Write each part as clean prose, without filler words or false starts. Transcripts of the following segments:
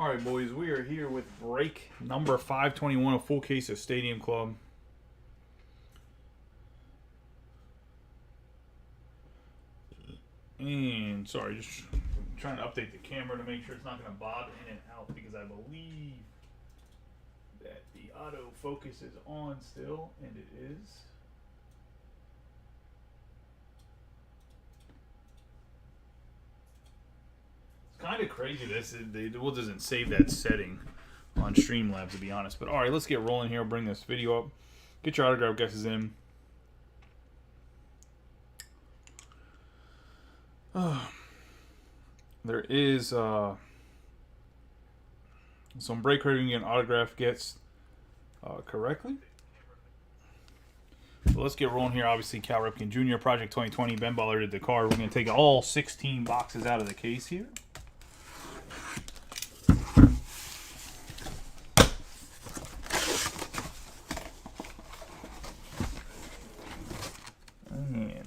All right, boys, we are here with break number 521, a full case of Stadium Club. And, sorry, just trying to update the camera to make sure it's not going to bob in and out because I believe that the autofocus is on still, and it is. Kind of crazy it doesn't save that setting on Streamlabs, to be honest. But all right, let's get rolling here. Bring this video up. Get your autograph guesses in. There is some break rating and autograph gets correctly. So let's get rolling here. Obviously, Cal Ripken Jr., Project 2020, Ben Baller did the card. We're going to take all 16 boxes out of the case here.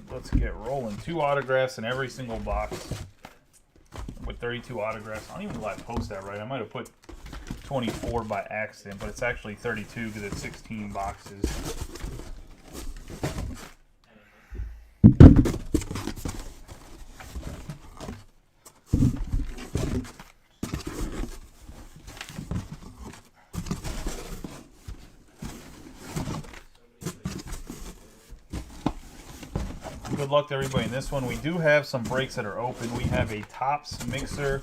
Let's get rolling. 2 autographs in every single box with 32 autographs. I don't even know if I post that right. I might have put 24 by accident, but it's actually 32 because it's 16 boxes. Good luck to everybody in this one. We do have some breaks that are open. We have a Topps mixer.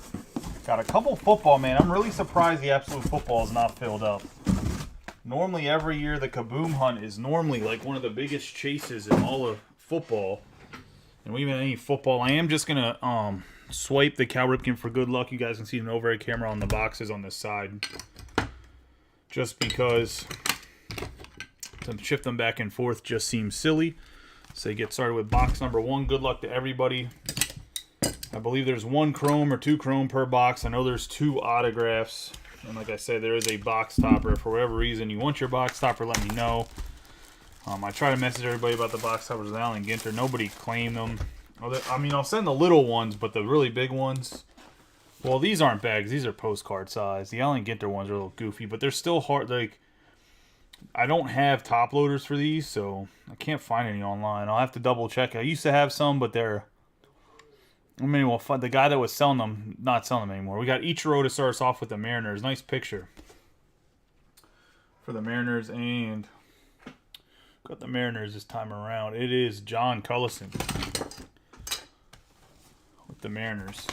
Got a couple football, man. I'm really surprised the Absolute Football is not filled up. Normally, every year, the Kaboom Hunt is normally like one of the biggest chases in all of football. And we even any football. I am just going to swipe the Cal Ripken for good luck. You guys can see an overhead camera on the boxes on this side. Just because to shift them back and forth just seems silly. So you get started with box number 1. Good luck to everybody. I believe there's 1 chrome or 2 chrome per box. I know there's 2 autographs. And like I said, there is a box topper. For whatever reason you want your box topper, let me know. I try to message everybody about the box toppers with Allen Ginter. Nobody claimed them. I mean, I'll send the little ones, but the really big ones, well, these aren't bags. These are postcard size. The Allen Ginter ones are a little goofy, but they're still hard. Like, I don't have top loaders for these, so I can't find any online. I'll have to double check. I used to have some, but they're... I mean, well, the guy that was selling them, not selling them anymore. We got Ichiro to start us off with the Mariners. Nice picture for the Mariners, and got the Mariners this time around. It is John Cullison with the Mariners.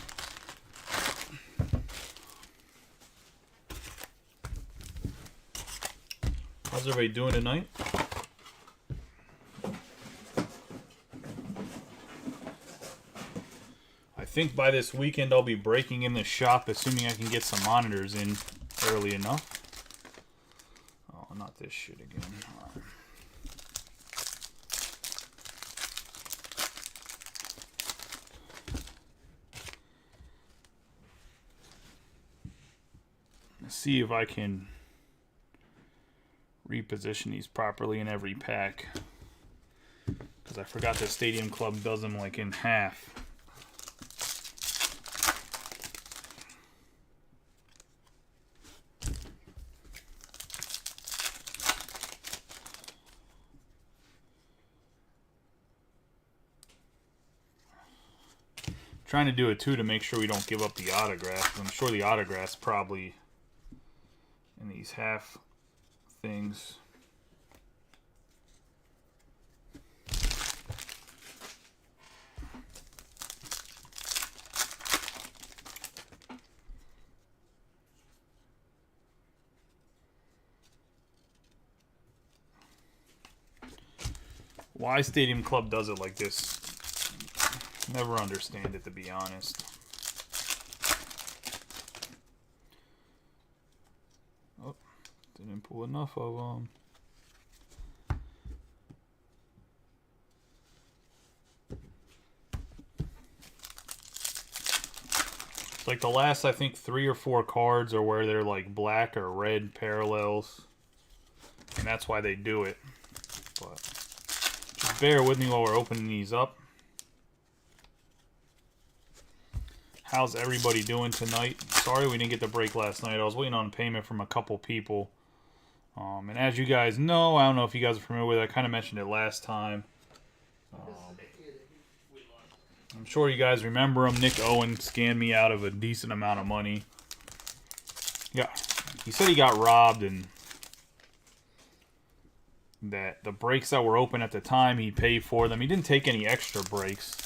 How's everybody doing tonight? I think by this weekend I'll be breaking in the shop, assuming I can get some monitors in early enough. Oh, not this shit again. All right. Let's see if I can reposition these properly in every pack, because I forgot the Stadium Club does them like in half. Trying to do it too to make sure we don't give up the autographs. I'm sure the autographs probably in these half things. Why Stadium Club does it like this, never understand it, to be honest. Oh, didn't pull enough of them. It's like the last, I think, 3 or 4 cards are where they're like black or red parallels, and that's why they do it. But just bear with me while we're opening these up. How's everybody doing tonight? Sorry we didn't get the break last night. I was waiting on payment from a couple people. And as you guys know, I don't know if you guys are familiar with it. I kind of mentioned it last time. I'm sure you guys remember him. Nick Owen scammed me out of a decent amount of money. Yeah, he said he got robbed and that the breaks that were open at the time, he paid for them. He didn't take any extra breaks.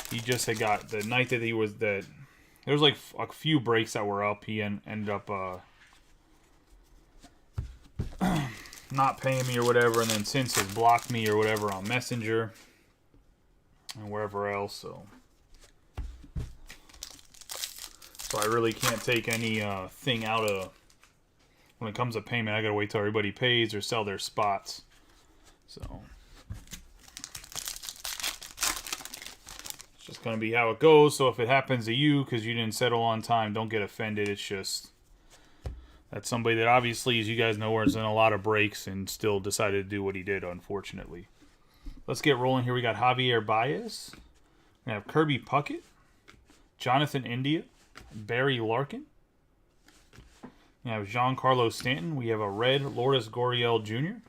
He just had got the night that he was that. There was like a few breaks that were up. He ended up not paying me or whatever, and then since has blocked me or whatever on Messenger and wherever else. So I really can't take any thing out of when it comes to payment. I gotta wait till everybody pays or sell their spots. So it's just gonna be how it goes. So if it happens to you because you didn't settle on time, don't get offended. It's just that's somebody that obviously, as you guys know, was in a lot of breaks and still decided to do what he did, unfortunately. Let's get rolling here. We got Javier Baez. We have Kirby Puckett, Jonathan India, Barry Larkin. We have Giancarlo Stanton. We have a red Lourdes Gurriel Jr.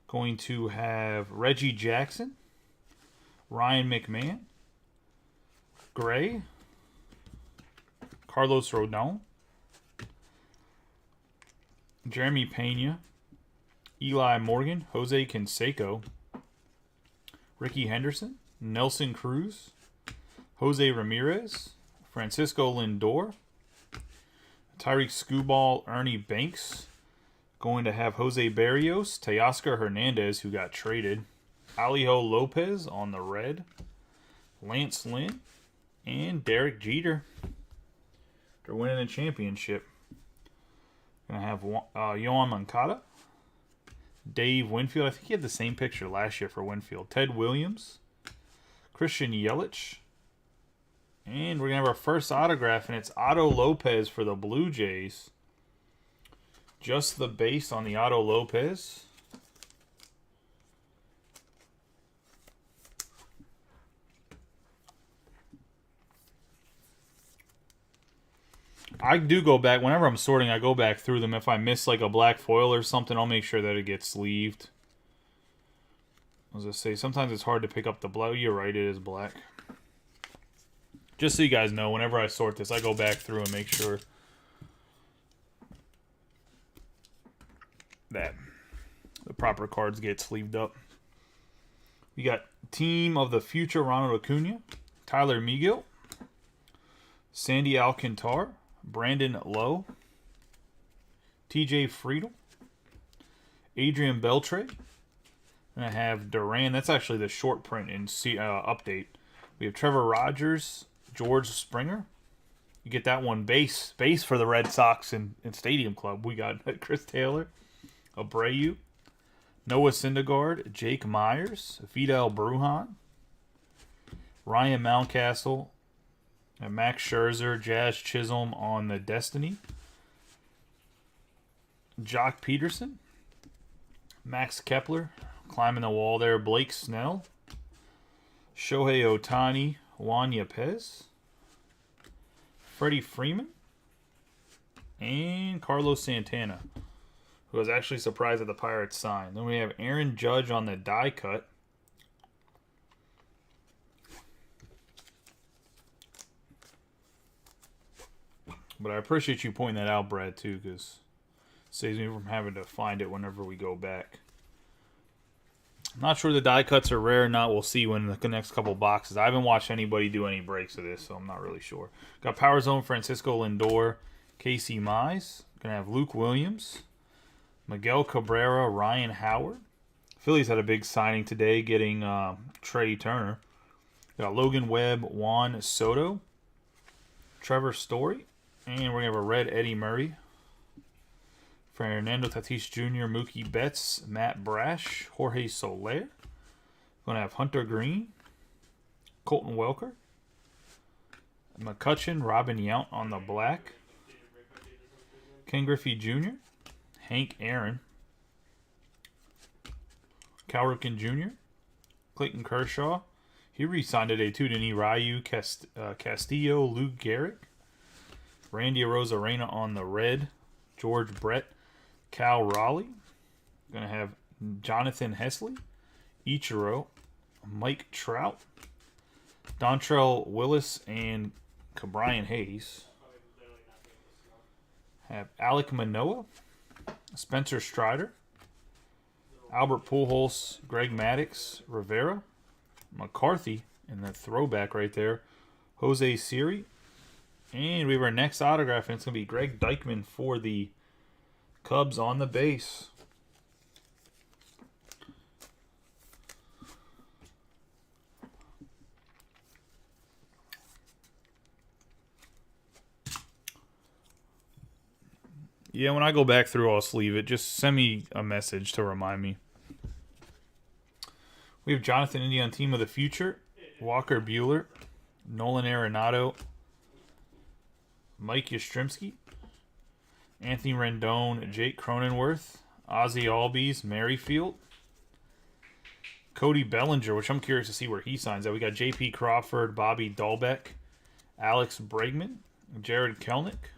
Going to have Reggie Jackson, Ryan McMahon, Gray, Carlos Rodon, Jeremy Pena, Eli Morgan, Jose Canseco, Ricky Henderson, Nelson Cruz, Jose Ramirez, Francisco Lindor, Tyreek Skubal, Ernie Banks. Going to have Jose Barrios, Teoscar Hernandez, who got traded, Alejo Lopez on the red, Lance Lynn, and Derek Jeter. They're winning a championship. Going to have Yohan Moncada, Dave Winfield. I think he had the same picture last year for Winfield. Ted Williams, Christian Yelich. And we're going to have our first autograph, and it's Otto Lopez for the Blue Jays. Just the base on the Otto Lopez. I do go back, whenever I'm sorting, I go back through them. If I miss like a black foil or something, I'll make sure that it gets sleeved. As I say, sometimes it's hard to pick up the black. You're right, it is black. Just so you guys know, whenever I sort this, I go back through and make sure that the proper cards get sleeved up. We got Team of the Future, Ronald Acuna, Tyler Megill, Sandy Alcantara, Brandon Lowe, TJ Friedel, Adrian Beltre, and I have Duran. That's actually the short print in update. We have Trevor Rogers, George Springer. You get that one base for the Red Sox and Stadium Club. We got Chris Taylor, Abreu, Noah Syndergaard, Jake Myers, Fidel Brujan, Ryan Mountcastle, and Max Scherzer, Jazz Chisholm on the Destiny, Jock Peterson, Max Kepler, climbing the wall there, Blake Snell, Shohei Ohtani, Juan Yepez, Freddie Freeman, and Carlos Santana, who was actually surprised that the Pirates signed. Then we have Aaron Judge on the die cut. But I appreciate you pointing that out, Brad, too, because it saves me from having to find it whenever we go back. I'm not sure the die cuts are rare or not. We'll see when the next couple boxes. I haven't watched anybody do any breaks of this, so I'm not really sure. Got Power Zone, Francisco Lindor, Casey Mize. Gonna have Luke Williams, Miguel Cabrera, Ryan Howard. Phillies had a big signing today, getting Trey Turner. Got Logan Webb, Juan Soto, Trevor Story, and we're gonna have a red Eddie Murray. Fernando Tatis Jr., Mookie Betts, Matt Brash, Jorge Soler. Going to have Hunter Green, Colton Welker, McCutchen, Robin Yount on the black, Ken Griffey Jr., Hank Aaron, Cal Ripken Jr., Clayton Kershaw, He re-signed today too, didn't he? Ryu Castillo, Luke Garrett, Randy Arozarena on the red, George Brett, Cal Raleigh. Gonna have Jonathan Hesley, Ichiro, Mike Trout, Dontrell Willis, and Cabrian Hayes. Have Alek Manoah, Spencer Strider, Albert Pujols, Greg Maddux, Rivera, McCarthy, and the throwback right there, Jose Siri. And we have our next autograph, and it's going to be Greg Deichmann for the Cubs on the base. Yeah, when I go back through, I'll sleeve it. Just send me a message to remind me. We have Jonathan India on Team of the Future, Walker Buehler, Nolan Arenado, Mike Yastrzemski, Anthony Rendon, Jake Cronenworth, Ozzie Albies, Merrifield, Cody Bellinger, which I'm curious to see where he signs at. We got J.P. Crawford, Bobby Dahlbeck, Alex Bregman, Jared Kelnick,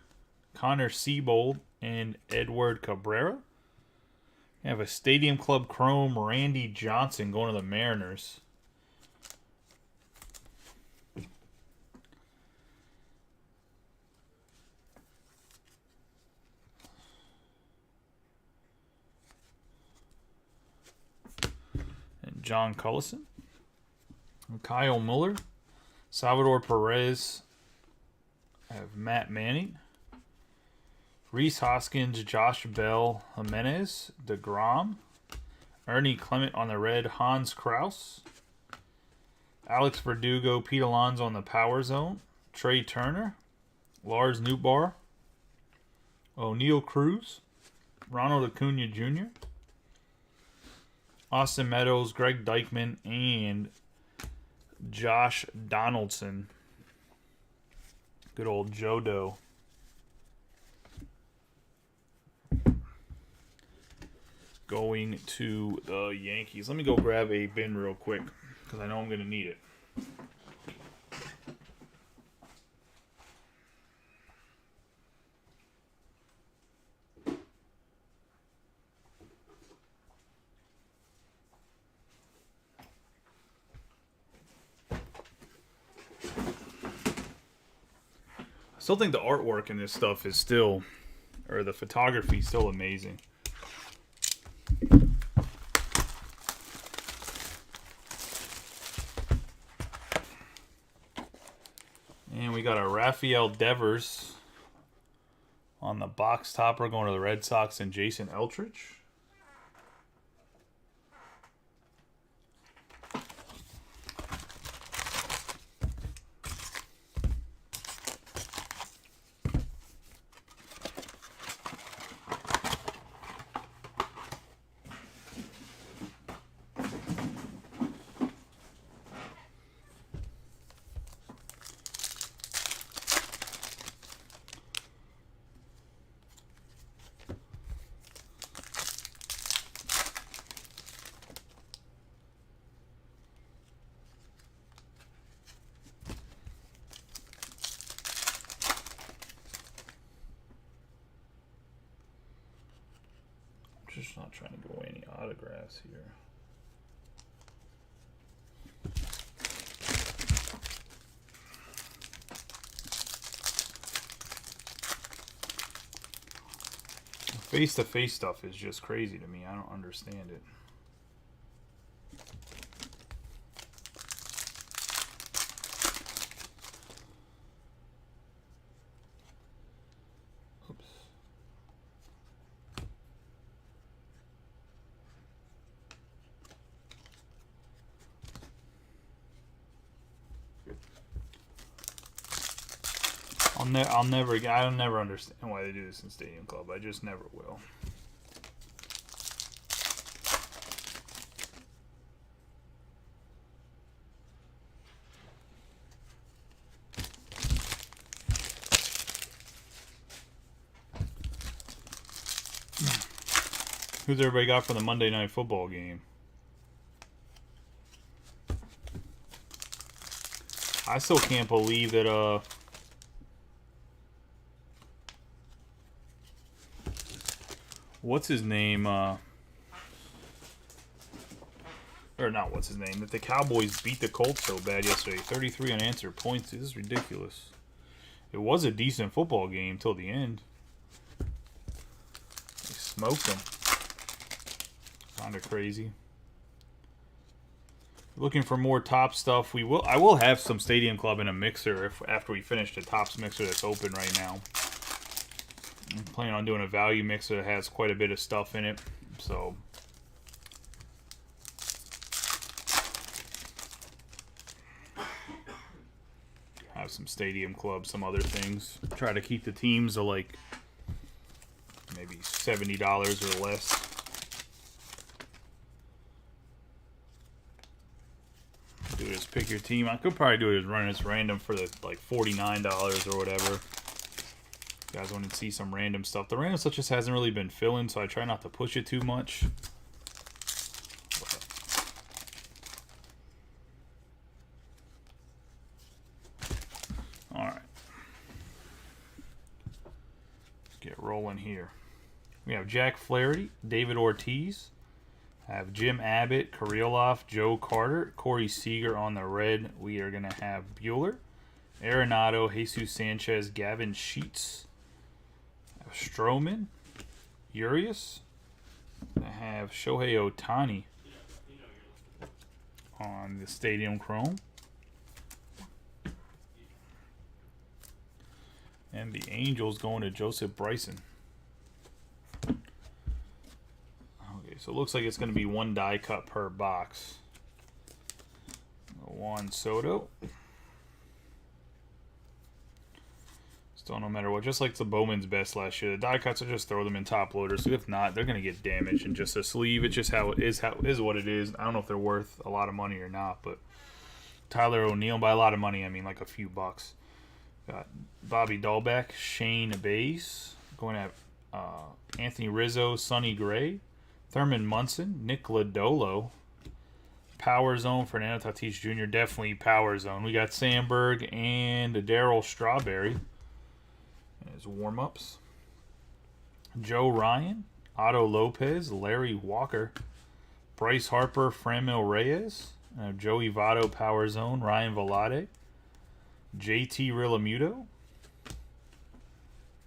Connor Seabold, and Edward Cabrera. We have a Stadium Club Chrome, Randy Johnson going to the Mariners. And John Cullison. And Kyle Muller. Salvador Perez. I have Matt Manning. Rhys Hoskins, Josh Bell, Jimenez, DeGrom, Ernie Clement on the red, Hans Kraus, Alex Verdugo, Pete Alonso on the power zone, Trey Turner, Lars Nootbaar, O'Neal Cruz, Ronald Acuna Jr., Austin Meadows, Greg Deichmann, and Josh Donaldson. Good old Joe Doe. Going to the Yankees. Let me go grab a bin real quick because I know I'm going to need it. I still think the artwork in this stuff is still, or the photography is still amazing. And we got a Rafael Devers on the box topper going to the Red Sox and Jason Eltridge. Just not trying to go any autographs here. Face-to-face stuff is just crazy to me. I don't understand it. I'll never understand why they do this in Stadium Club. I just never will. Who's everybody got for the Monday Night Football game? I still can't believe that, what's his name, or not what's his name, that the Cowboys beat the Colts so bad yesterday. 33 unanswered points. This is ridiculous. It was a decent football game till the end. They smoked them. Kind of crazy. Looking for more top stuff. I will have some Stadium Club in a mixer after we finish the Topps mixer that's open right now. I'm planning on doing a value mixer that has quite a bit of stuff in it. So have some Stadium Club, some other things. Try to keep the teams to like maybe $70 or less. Do this, pick your team. I could probably do it as running this random for the like $49 or whatever. You guys want to see some random stuff. The random stuff just hasn't really been filling, so I try not to push it too much. Alright. Let's get rolling here. We have Jack Flaherty, David Ortiz. I have Jim Abbott, Kirilloff, Joe Carter, Corey Seager on the red. We are going to have Bueller, Arenado, Jesus Sanchez, Gavin Sheets, Stroman, Urias. I have Shohei Ohtani on the Stadium Chrome. And the Angels going to Joseph Bryson. So it looks like it's going to be one die cut per box. Juan Soto. Still no matter what. Just like the Bowman's best last year. The die cuts will just throw them in top loaders. So if not, they're going to get damaged in just a sleeve. It's just how it is what it is. I don't know if they're worth a lot of money or not. But Tyler O'Neill, by a lot of money, I mean like a few bucks. Got Bobby Dahlbeck, Shane Bass. Going to have Anthony Rizzo, Sonny Gray. Thurman Munson, Nick Lodolo, Power Zone, Fernando Tatis Jr., definitely Power Zone. We got Sandberg and Darryl Strawberry as warm-ups. Joe Ryan, Otto Lopez, Larry Walker, Bryce Harper, Franmil Reyes, Joey Votto, Power Zone, Ryan Velarde, JT Realmuto,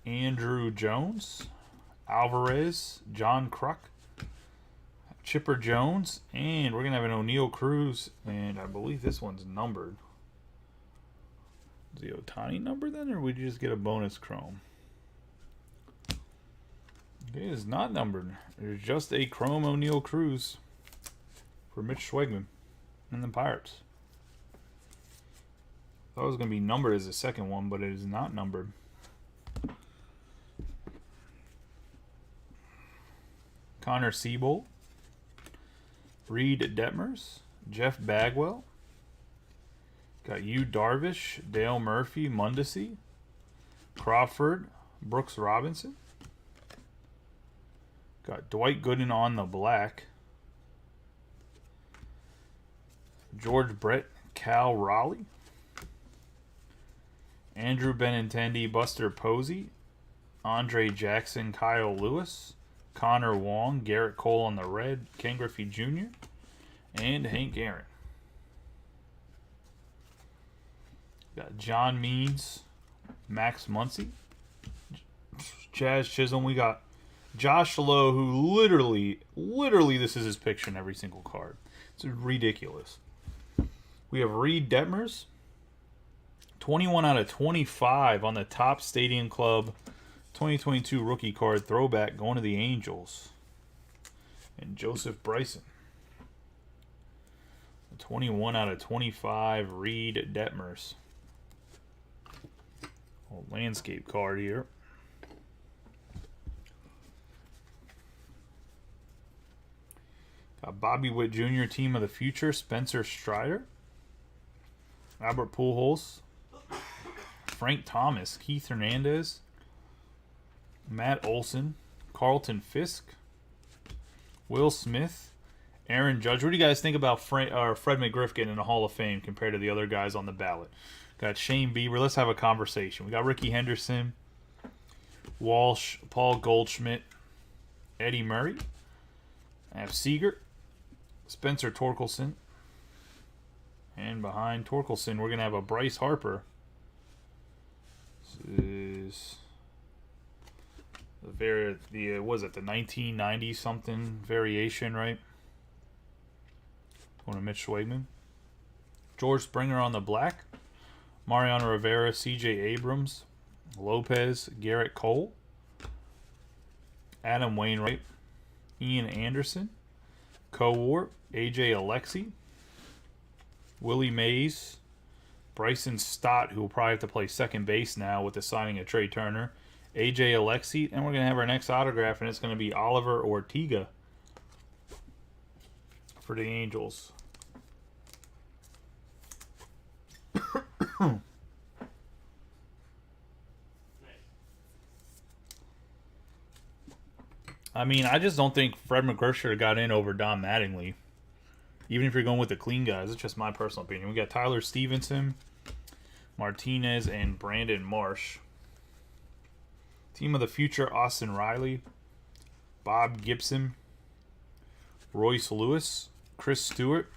Andrew Jones, Alvarez, John Kruk, Chipper Jones, and we're going to have an O'Neill Cruz, and I believe this one's numbered. Is the Ohtani number then, or would you just get a bonus chrome? It is not numbered. There's just a chrome O'Neill Cruz for Mitch Schwegman and the Pirates. Thought it was going to be numbered as the second one, but it is not numbered. Connor Siebold, Reed Detmers, Jeff Bagwell. Got Yu Darvish, Dale Murphy, Mundesi, Crawford, Brooks Robinson. Got Dwight Gooden on the black. George Brett, Cal Raleigh. Andrew Benintendi, Buster Posey. Andre Jackson, Kyle Lewis. Connor Wong, Garrett Cole on the red, Ken Griffey Jr., and Hank Aaron. Got John Means, Max Muncy, Chaz Chisholm. We got Josh Lowe, who literally this is his picture in every single card. It's ridiculous. We have Reed Detmers, 21 out of 25 on the Topps Stadium Club 2022 rookie card throwback going to the Angels. And Joseph Bryson. 21 out of 25 Reed Detmers. Old landscape card here. Got Bobby Witt Jr. Team of the Future, Spencer Strider. Albert Pujols. Frank Thomas, Keith Hernandez. Matt Olson, Carlton Fisk, Will Smith, Aaron Judge. What do you guys think about Fred McGriff getting in the Hall of Fame compared to the other guys on the ballot? Got Shane Bieber. Let's have a conversation. We got Ricky Henderson, Walsh, Paul Goldschmidt, Eddie Murray. I have Seager, Spencer Torkelson. And behind Torkelson, we're going to have a Bryce Harper. This is the was it the 1990 something variation, right? Going to Mitch Schwegman. George Springer on the black. Mariano Rivera, C.J. Abrams, Lopez, Garrett Cole, Adam Wainwright, Ian Anderson, Cowart, A.J. Alexi, Willie Mays, Bryson Stott, who will probably have to play second base now with the signing of Trey Turner, A.J. Alexi, and we're going to have our next autograph, and it's going to be Oliver Ortega for the Angels. I mean, I just don't think Fred McGriff should have got in over Don Mattingly. Even if you're going with the clean guys. It's just my personal opinion. We got Tyler Stevenson, Martinez, and Brandon Marsh. Team of the future, Austin Riley, Bob Gibson, Royce Lewis, Chris Stewart,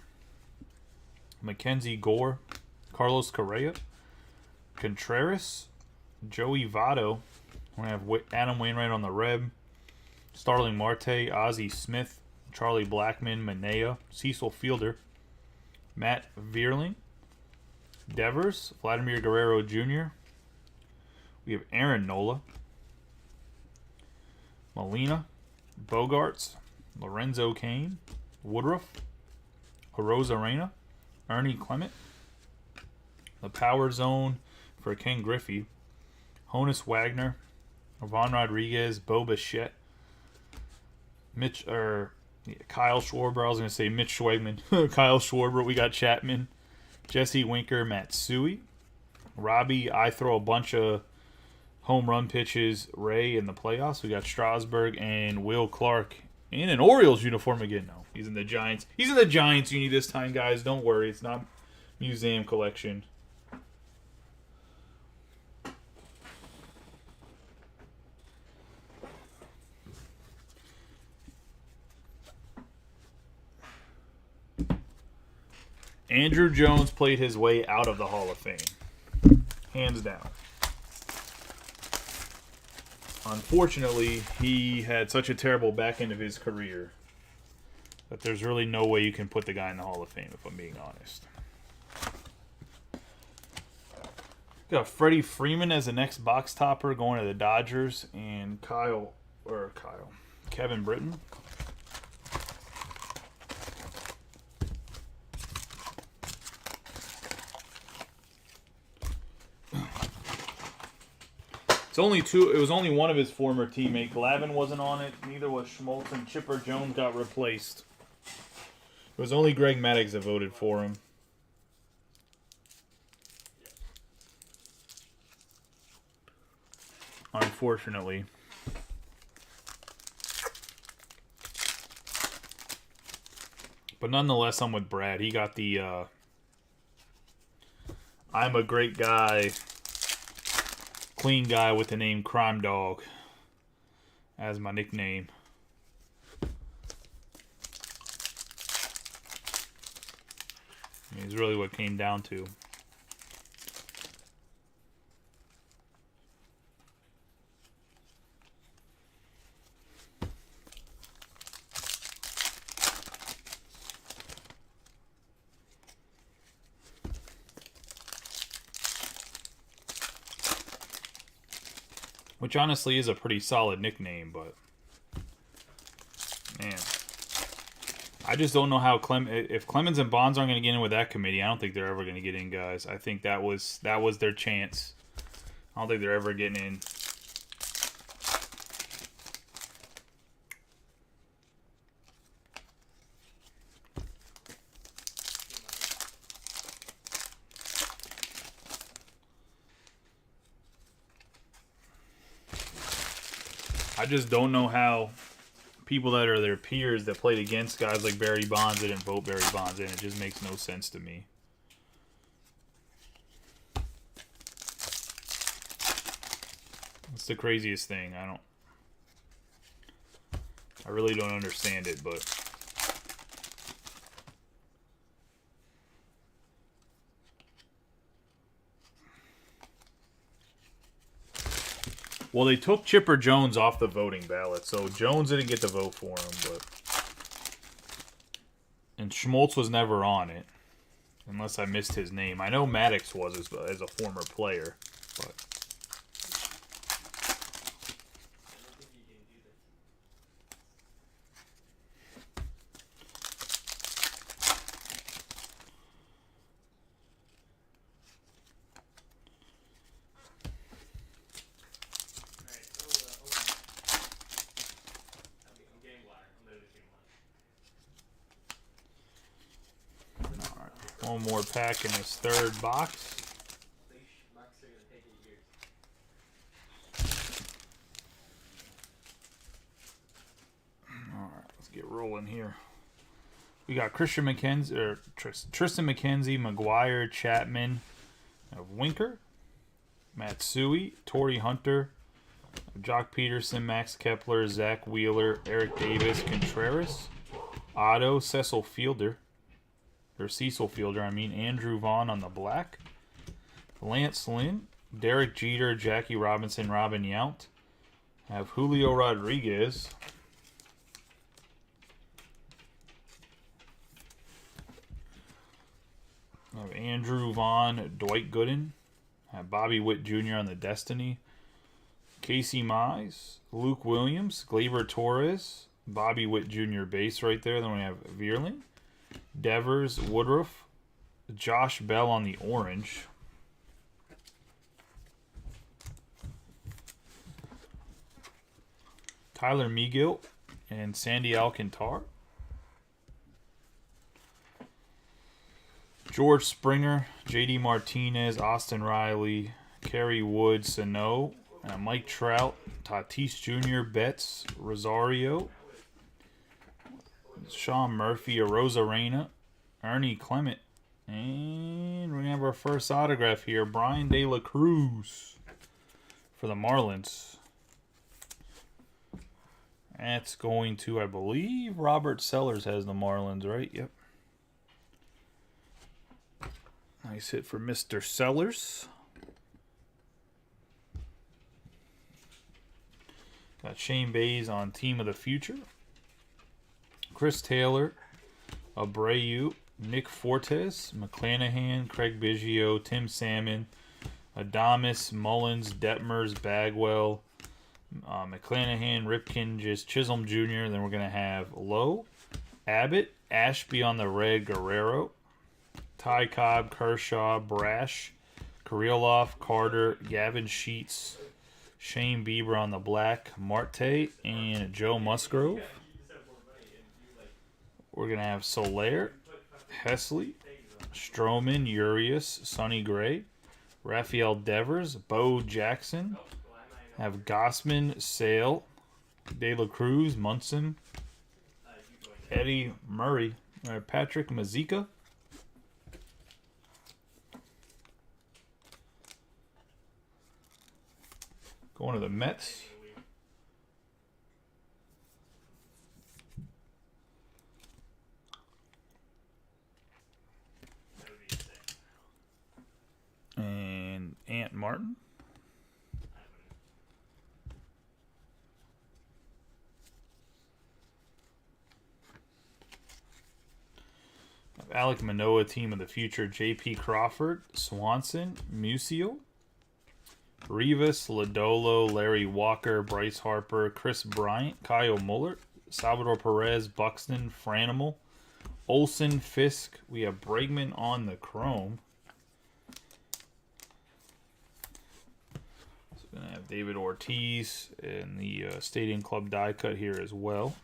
Mackenzie Gore, Carlos Correa, Contreras, Joey Votto. We're going to have Adam Wainwright on the Reb, Starling Marte, Ozzie Smith, Charlie Blackmon, Manea, Cecil Fielder, Matt Vierling, Devers, Vladimir Guerrero Jr. We have Aaron Nola, Molina, Bogarts, Lorenzo Cain, Woodruff, Arozarena, Ernie Clement, the Power Zone for Ken Griffey, Honus Wagner, Ivan Rodriguez, Bo Bichette, Kyle Schwarber. I was going to say Mitch Schwegman. Kyle Schwarber. We got Chapman, Jesse Winker, Matsui, Robbie. I throw a bunch of home run pitches. Ray in the playoffs. We got Strasburg and Will Clark in an Orioles uniform again. No, he's in the Giants. He's in the Giants uni this time, guys. Don't worry. It's not museum collection. Andrew Jones played his way out of the Hall of Fame. Hands down. Unfortunately, he had such a terrible back end of his career that there's really no way you can put the guy in the Hall of Fame, if I'm being honest. Got Freddie Freeman as the next box topper going to the Dodgers, and Kevin Britton. It was only one of his former teammates. Glavine wasn't on it. Neither was Schmaltz, and Chipper Jones got replaced. It was only Greg Maddux that voted for him. Unfortunately. But nonetheless, I'm with Brad. He got the I'm a great guy, clean guy with the name Crime Dog as my nickname. It's really what it came down to. Which honestly is a pretty solid nickname, but man, I just don't know how if Clemens and Bonds aren't going to get in with that committee, I don't think they're ever going to get in, guys. I think that was their chance. I don't think they're ever getting in. I just don't know how people that are their peers that played against guys like Barry Bonds that didn't vote Barry Bonds in. It just makes no sense to me. It's the craziest thing. I really don't understand it, but well, they took Chipper Jones off the voting ballot, so Jones didn't get to vote for him, but and Schmaltz was never on it, unless I missed his name. I know Maddox was as a former player, but. One more pack in this third box. Alright, let's get rolling here. We got Tristan McKenzie, McGuire, Chapman, Winker, Matsui, Torrey Hunter, Jock Peterson, Max Kepler, Zach Wheeler, Eric Davis, Contreras, Otto, Cecil Fielder, Andrew Vaughn on the black, Lance Lynn, Derek Jeter, Jackie Robinson, Robin Yount. Have Julio Rodriguez. Have Andrew Vaughn, Dwight Gooden. Have Bobby Witt Jr. on the Destiny. Casey Mize, Luke Williams, Gleyber Torres, Bobby Witt Jr. base right there. Then we have Vierling, Devers, Woodruff, Josh Bell on the orange. Tyler Megill and Sandy Alcantara. George Springer, J.D. Martinez, Austin Riley, Kerry Wood, Sano, Mike Trout, Tatis Jr., Betts, Rosario, Sean Murphy, Arozarena, Ernie Clement, and we have our first autograph here, Brian De La Cruz for the Marlins. That's going to, I believe, Robert Sellers has the Marlins, right? Yep. Nice hit for Mr. Sellers. Got Shane Bays on Team of the Future. Chris Taylor, Abreu, Nick Fortes, McClanahan, Craig Biggio, Tim Salmon, Adames, Mullins, Detmers, Bagwell, McClanahan, Ripken, just Chisholm Jr. Then we're going to have Lowe, Abbott, Ashby on the red, Guerrero, Ty Cobb, Kershaw, Brash, Kirilloff, Carter, Gavin Sheets, Shane Bieber on the black, Marte, and Joe Musgrove. We're going to have Soler, Hesley, Stroman, Urias, Sonny Gray, Rafael Devers, Bo Jackson. Have Gossman, Sale, De La Cruz, Munson, Eddie Murray, Patrick Mazeika. Going to the Mets. And Ant Martin. Alek Manoah, Team of the Future, J.P. Crawford, Swanson, Musial, Rivas, Lodolo, Larry Walker, Bryce Harper, Chris Bryant, Kyle Muller, Salvador Perez, Buxton, Franimal, Olsen, Fisk. We have Bregman on the chrome. So we're going to have David Ortiz in the Stadium Club die cut here as well.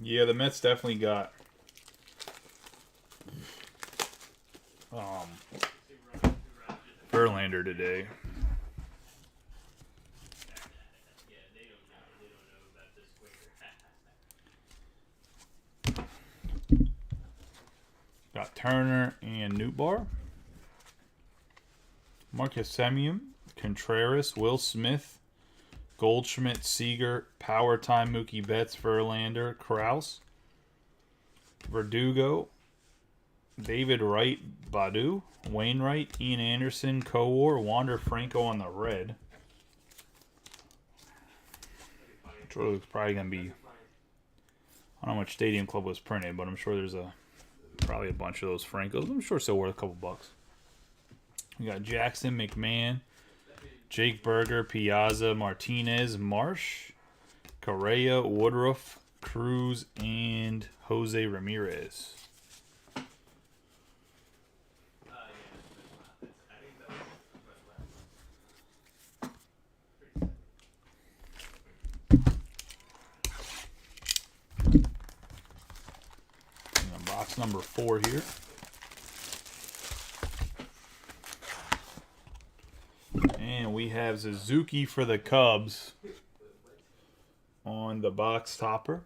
Yeah, the Mets definitely got Verlander today. Got Turner and Nootbaar. Marcus Semien, Contreras, Will Smith, Goldschmidt, Seager, Power Time, Mookie Betts, Verlander, Krause, Verdugo, David Wright, Badu, Wainwright, Ian Anderson, Kowar, Wander Franco on the red. Which looks probably going to be... I don't know how much Stadium Club was printed, but I'm sure there's probably a bunch of those Francos. I'm sure it's still worth a couple bucks. We got Jackson, McMahon, Jake Berger, Piazza, Martinez, Marsh, Correa, Woodruff, Cruz, and Jose Ramirez. And box number 4 here. And we have Suzuki for the Cubs on the box topper.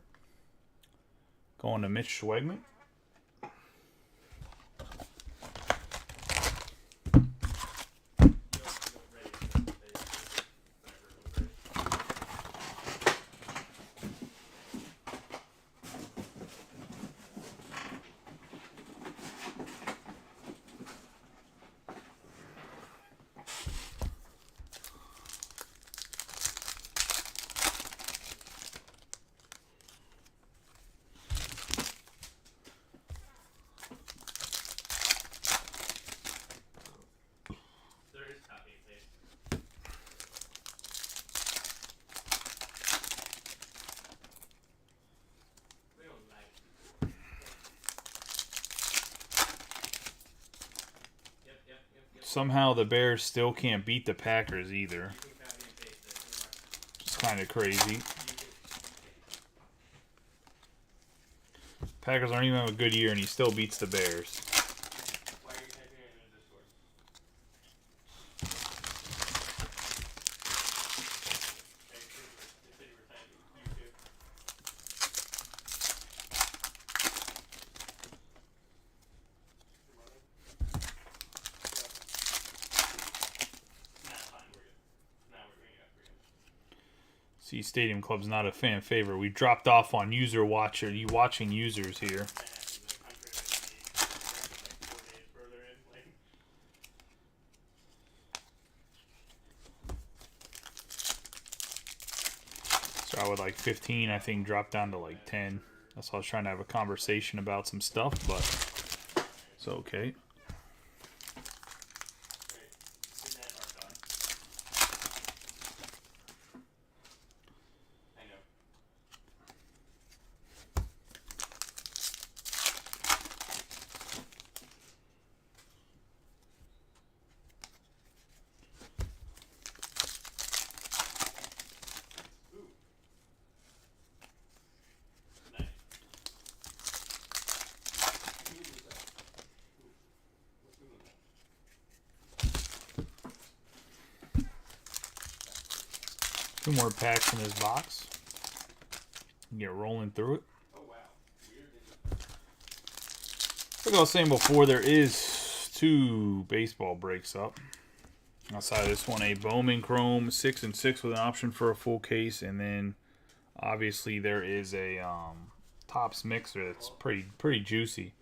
Going to Mitch Schwegman. Somehow the Bears still can't beat the Packers either. It's kind of crazy. Packers aren't even having a good year, and he still beats the Bears. See, Stadium Club's not a fan favorite. We dropped off on user watcher. You watching users here. Started with like 15, I think, dropped down to like 10. That's why I was trying to have a conversation about some stuff, but it's okay. Two more packs in this box. Get rolling through it. Like I was saying before, there is 2 baseball breaks up. Outside of this one, a Bowman Chrome 6 and 6 with an option for a full case, and then obviously there is a Topps mixer that's pretty juicy.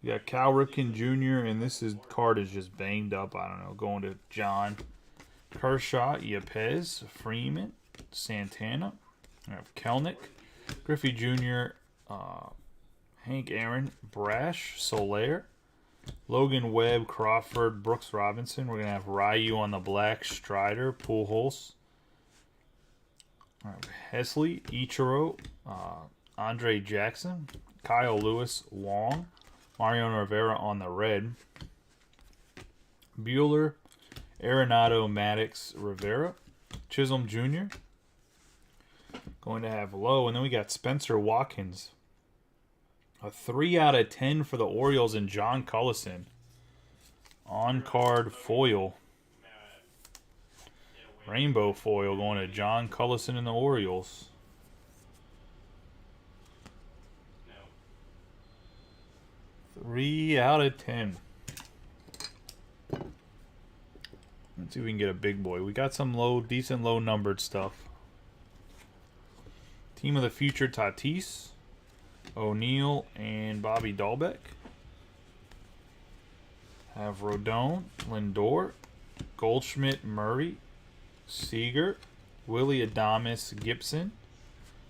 You got Cal Ripken Jr. and this card is just banged up. I don't know, going to John. Kershaw, Yepez, Freeman, Santana. I have Kelnick, Griffey Jr., Hank Aaron, Brash, Soler, Logan Webb, Crawford, Brooks Robinson. We're going to have Ryu on the black, Strider, Pujols, Hesley, Ichiro, Andre Jackson, Kyle Lewis, Wong, Mariano Rivera on the red, Bueller, Arenado, Maddox, Rivera, Chisholm Jr. Going to have Lowe, and then we got Spencer Watkins A 3 out of 10 for the Orioles and John Cullison. On-card foil. Rainbow foil going to John Cullison and the Orioles. No. 3 out of 10. Let's see if we can get a big boy. We got some decent low numbered stuff. Team of the Future Tatis, O'Neill, and Bobby Dahlbeck. Have Rodon, Lindor, Goldschmidt, Murray, Seager, Willie Adames, Gibson,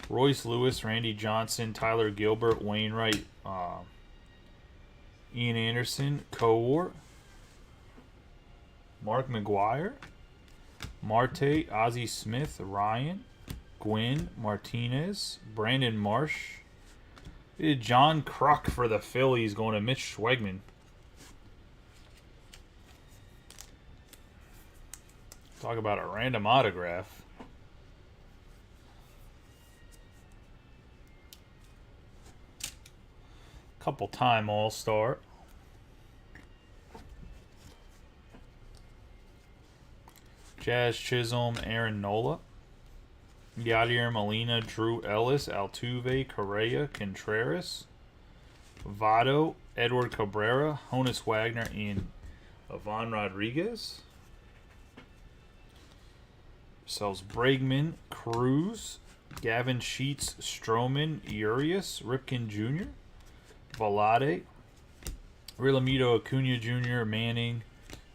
Royce Lewis, Randy Johnson, Tyler Gilbert, Wainwright, Ian Anderson, Kowar, Mark McGuire, Marte, Ozzie Smith, Ryan, Gwynn, Martinez, Brandon Marsh, John Kruk for the Phillies going to Mitch Schwegman. Talk about a random autograph. Couple-time All-Star. Jazz Chisholm, Aaron Nola. Yadier Molina, Drew Ellis, Altuve, Correa, Contreras. Votto, Edward Cabrera, Honus Wagner, and Ivan Rodriguez. Sells Bregman, Cruz, Gavin Sheets, Stroman, Urias, Ripken Jr., Valade, Realmuto, Acuna Jr., Manning,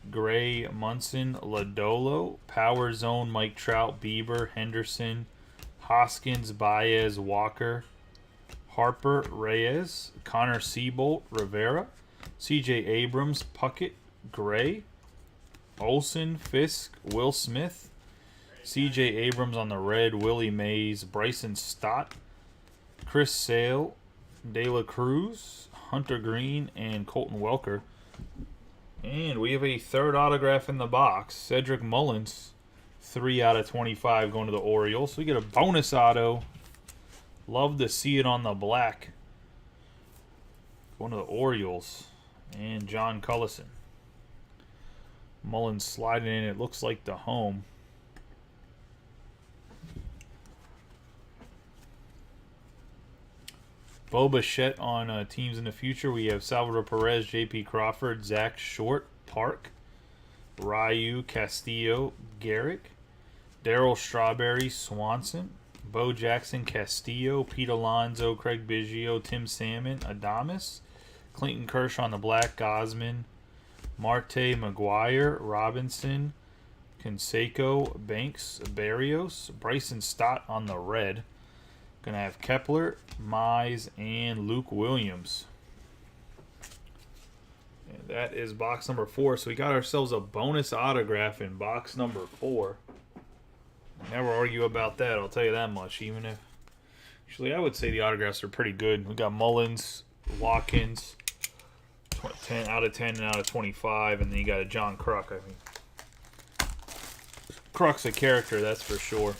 Gray, Munson, Lodolo, Power Zone, Mike Trout, Bieber, Henderson, Hoskins, Baez, Walker, Harper, Reyes, Connor Seabolt, Rivera, C.J. Abrams, Puckett, Gray, Olson, Fisk, Will Smith, C.J. Abrams on the red, Willie Mays, Bryson Stott, Chris Sale, De La Cruz, Hunter Green, and Colton Welker. And we have a third autograph in the box. Cedric Mullins, 3 out of 25 going to the Orioles. So we get a bonus auto. Love to see it on the black. Going to the Orioles. And John Cullison. Mullins sliding in. It looks like the home. Bo Bichette on teams in the future. We have Salvador Perez, J.P. Crawford, Zach Short, Park, Ryu, Castillo, Garrick, Darryl Strawberry, Swanson, Bo Jackson, Castillo, Pete Alonso, Craig Biggio, Tim Salmon, Adames, Clayton Kershaw on the black, Gosman, Marte, McGuire, Robinson, Canseco, Banks, Barrios, Bryson Stott on the red. Going to have Kepler, Mize, and Luke Williams. And that is box number 4. So we got ourselves a bonus autograph in box number 4. Never argue about that, I'll tell you that much. Even if, actually, I would say the autographs are pretty good. We got Mullins, Watkins, 10 out of 10 and out of 25, and then you got a John Kruk. I mean, Kruk's a character, that's for sure.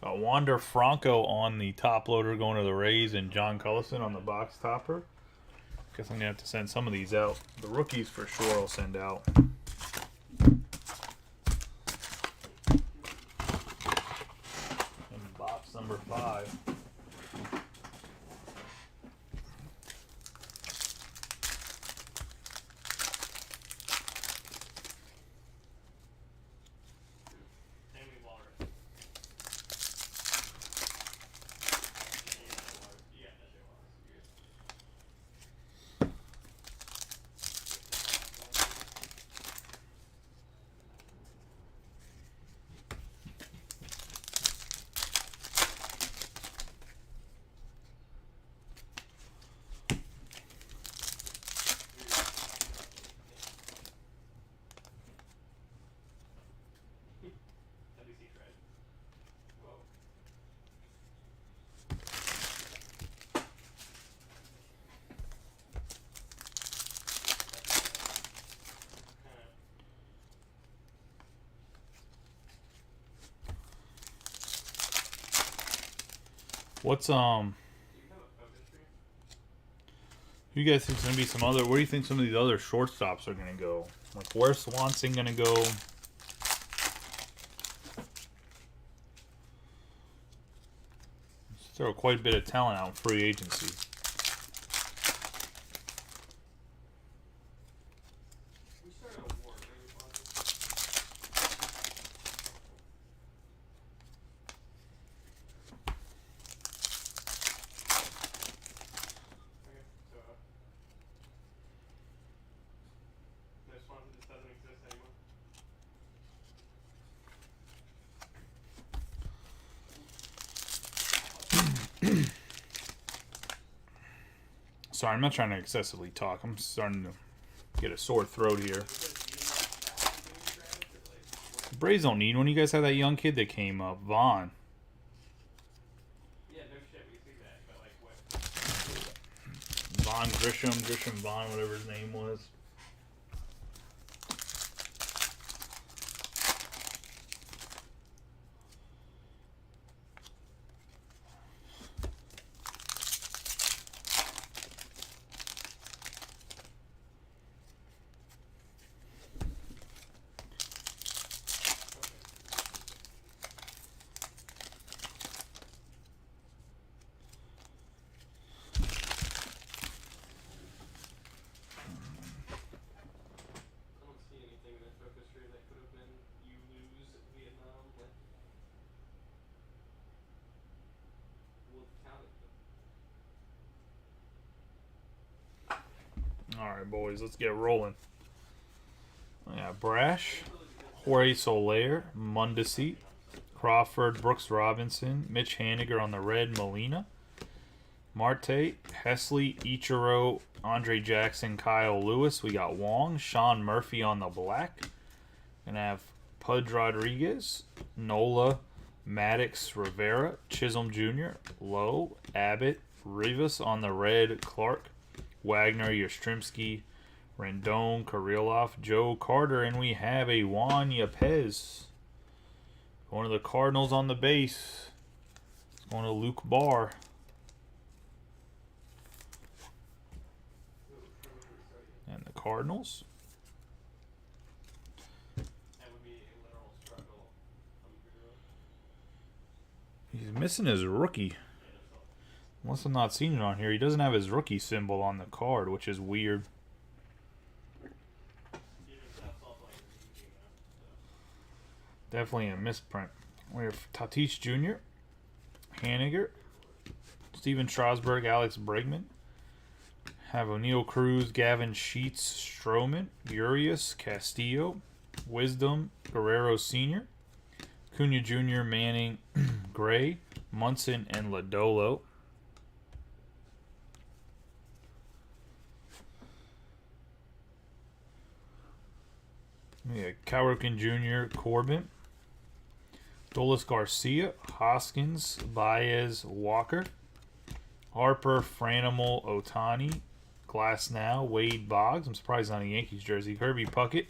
Wander Franco on the top loader going to the Rays, and John Cullison on the box topper. Guess I'm going to have to send some of these out. The rookies for sure I'll send out. And box number 5. What's who you guys think's gonna be some other? Where do you think some of these other shortstops are gonna go? Like where's Swanson gonna go? Throw quite a bit of talent out in free agency. Sorry, I'm not trying to excessively talk. I'm starting to get a sore throat here. The Braves don't need one. You guys have that young kid that came up, Vaughn. Vaughn Grisham Vaughn, whatever his name was. Alright, boys, let's get rolling. Yeah, Brash, Jorge Soler, Mundaci, Crawford, Brooks Robinson, Mitch Haniger on the red, Molina, Marte, Hesley, Ichiro, Andre Jackson, Kyle Lewis. We got Wong, Sean Murphy on the black. Gonna have Pudge Rodriguez, Nola, Maddox, Rivera, Chisholm Jr., Lowe, Abbott, Rivas on the red, Clark, Wagner, Yastrzemski, Rendon, Kirilloff, Joe Carter, and we have a Juan Yepez. Going to the Cardinals on the base. It's going to Luke Barr. And the Cardinals. He's missing his rookie. Unless I'm not seeing it on here. He doesn't have his rookie symbol on the card, which is weird. Definitely a misprint. We have Tatis Jr., Haniger, Steven Strasburg, Alex Bregman. Have O'Neal Cruz, Gavin Sheets, Stroman, Urias, Castillo, Wisdom, Guerrero Sr., Cunha Jr., Manning, Gray, Munson, and Lodolo. Yeah, Cowrican Jr., Corbin, Dolis Garcia, Hoskins, Baez, Walker, Harper, Franimal, Otani, Glasnow, Wade Boggs. I'm surprised on a Yankees jersey. Kirby Puckett,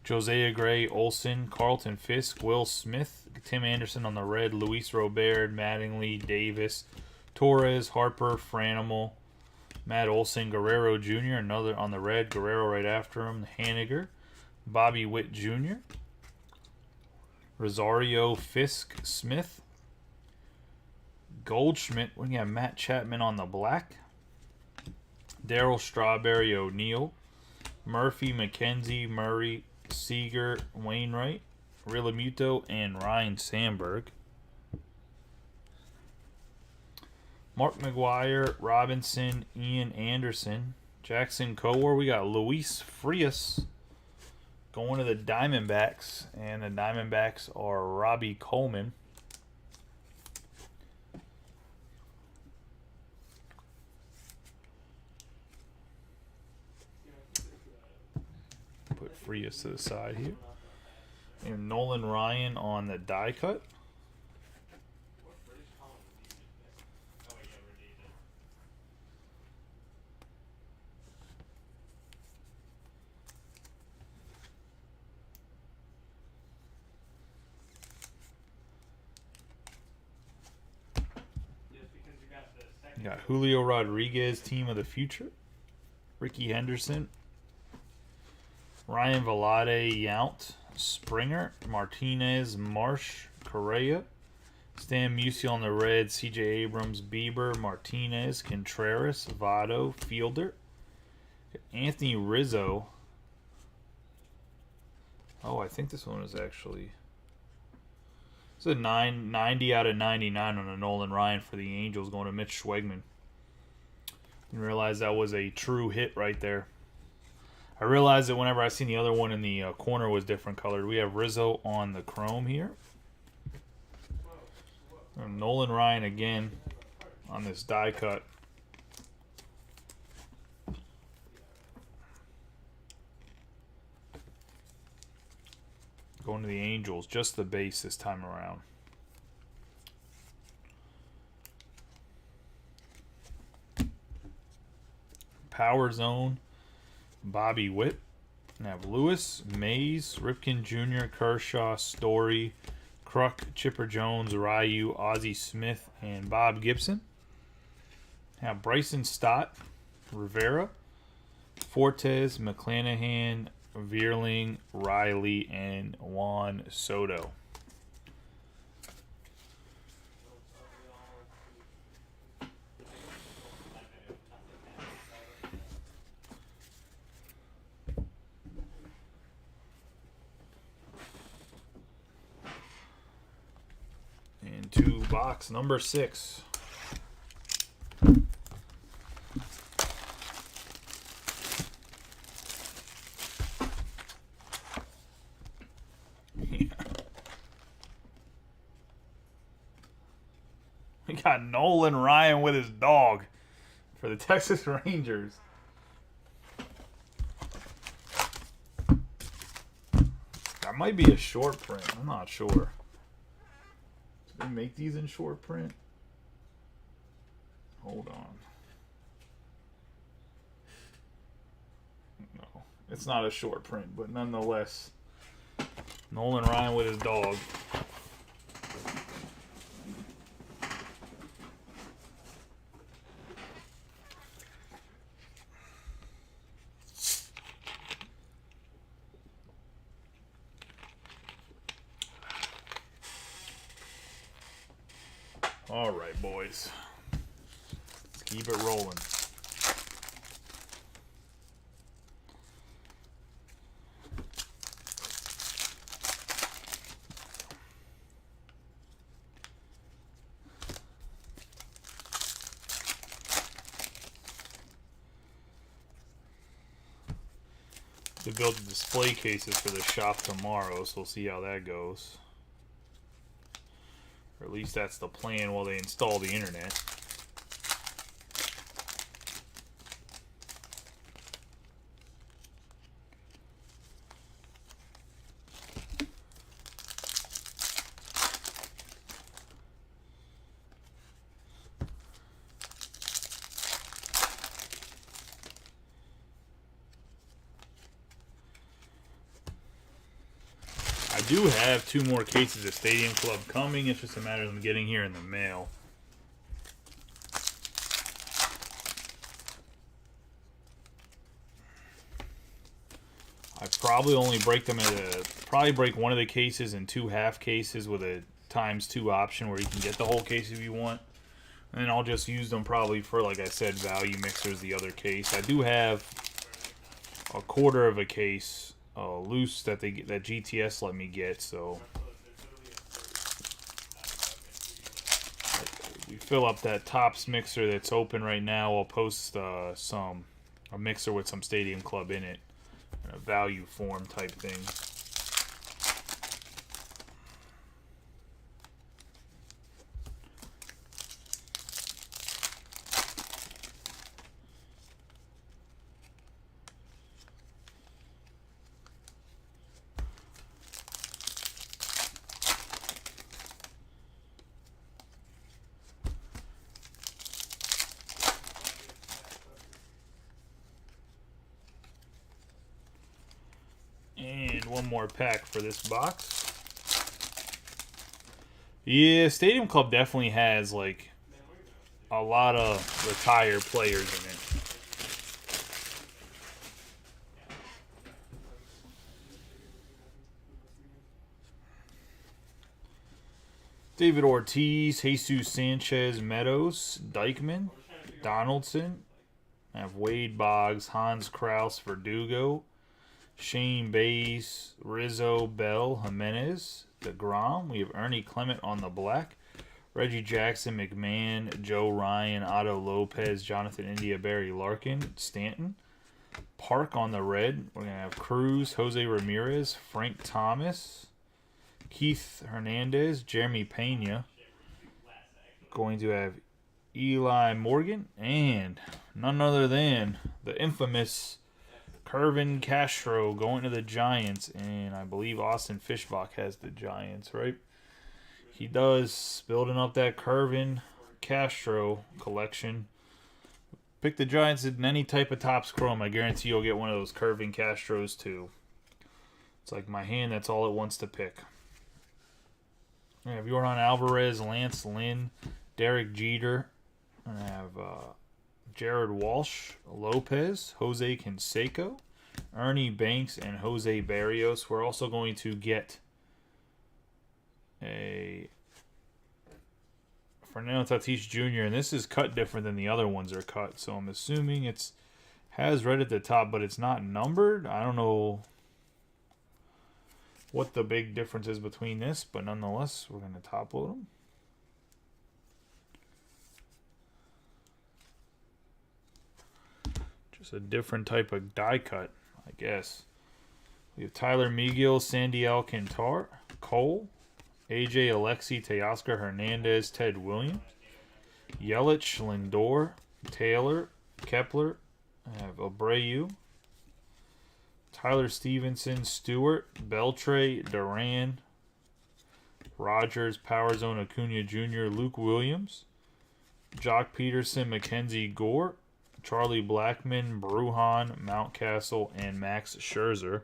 Josiah Gray, Olson, Carlton Fisk, Will Smith, Tim Anderson on the red, Luis Robert, Mattingly, Davis, Torres, Harper, Franimal, Matt Olson, Guerrero Jr., another on the red, Guerrero right after him, Haniger, Bobby Witt Jr., Rosario, Fisk, Smith, Goldschmidt. We got Matt Chapman on the black, Darryl Strawberry, O'Neal, Murphy, McKenzie, Murray, Seager, Wainwright, Realmuto, and Ryan Sandberg. Mark McGuire, Robinson, Ian Anderson, Jackson Kowar. We got Luis Frias going to the Diamondbacks, and the Diamondbacks are Robbie Coleman. Put Frias to the side here. And Nolan Ryan on the die cut. Got Julio Rodriguez, Team of the Future. Ricky Henderson. Ryan Velade, Yount. Springer. Martinez, Marsh, Correa. Stan Musial on the Reds, C.J. Abrams, Bieber, Martinez, Contreras, Votto, Fielder. Anthony Rizzo. Oh, I think this one is actually... It's a 90 out of 99 on a Nolan Ryan for the Angels going to Mitch Schwegman. Didn't realize that was a true hit right there. I realized that whenever I seen the other one in the corner was different colored. We have Rizzo on the chrome here. And Nolan Ryan again on this die cut. Going to the Angels, just the base this time around. Power Zone, Bobby Witt. Now have Lewis, Mays, Ripken Jr., Kershaw, Story, Kruk, Chipper Jones, Ryu, Ozzie Smith, and Bob Gibson. Now Bryson Stott, Rivera, Fortes, McClanahan, Vierling, Riley, and Juan Soto. Into box number 6. We got Nolan Ryan with his dog for the Texas Rangers. That might be a short print. I'm not sure. Do they make these in short print? Hold on. No, it's not a short print, but nonetheless, Nolan Ryan with his dog. All right, boys. Let's keep it rolling. To build the display cases for the shop tomorrow, so we'll see how that goes. Or at least that's the plan while they install the internet. I do have 2 more cases of Stadium Club coming. It's just a matter of them getting here in the mail. I probably only break them probably break one of the cases in 2 half cases with a ×2 option where you can get the whole case if you want. And then I'll just use them probably for, like I said, value mixers, the other case. I do have a quarter of a case loose that GTS let me get, so we fill up that Topps mixer that's open right now. I'll post a mixer with some Stadium Club in it, in a value form type thing. And one more pack for this box. Yeah, Stadium Club definitely has, like, a lot of retired players in it. David Ortiz, Jesus Sanchez, Meadows, Dykeman, Donaldson. I have Wade Boggs, Hans Kraus, Verdugo, Shane Bays, Rizzo, Bell, Jimenez, DeGrom. We have Ernie Clement on the black. Reggie Jackson, McMahon, Joe Ryan, Otto Lopez, Jonathan India, Barry Larkin, Stanton. Park on the red. We're going to have Cruz, Jose Ramirez, Frank Thomas, Keith Hernandez, Jeremy Pena. Going to have Eli Morgan and none other than the infamous Kervin Castro going to the Giants. And I believe Austin Fishbach has the Giants, right? He does, building up that Kervin Castro collection. Pick the Giants in any type of Topps Chrome. I guarantee you'll get one of those Kervin Castros too. It's like my hand, that's all it wants to pick. I have Yordan Alvarez, Lance Lynn, Derek Jeter. I have Jared Walsh, Lopez, Jose Canseco, Ernie Banks, and Jose Barrios. We're also going to get a Fernando Tatis Jr. And this is cut different than the other ones are cut. So I'm assuming it's has red at the top, but it's not numbered. I don't know what the big difference is between this, but nonetheless, we're going to top load them. Just a different type of die cut, I guess. We have Tyler Megill, Sandy Alcantara, Cole, AJ Alexi, Teoscar Hernandez, Ted Williams, Yelich, Lindor, Taylor, Kepler. I have Abreu, Tyler Stevenson, Stewart, Beltre, Duran, Rogers, Power Zone, Acuna Jr., Luke Williams, Jock Peterson, Mackenzie Gore, Charlie Blackmon, Brujan, Mountcastle, and Max Scherzer.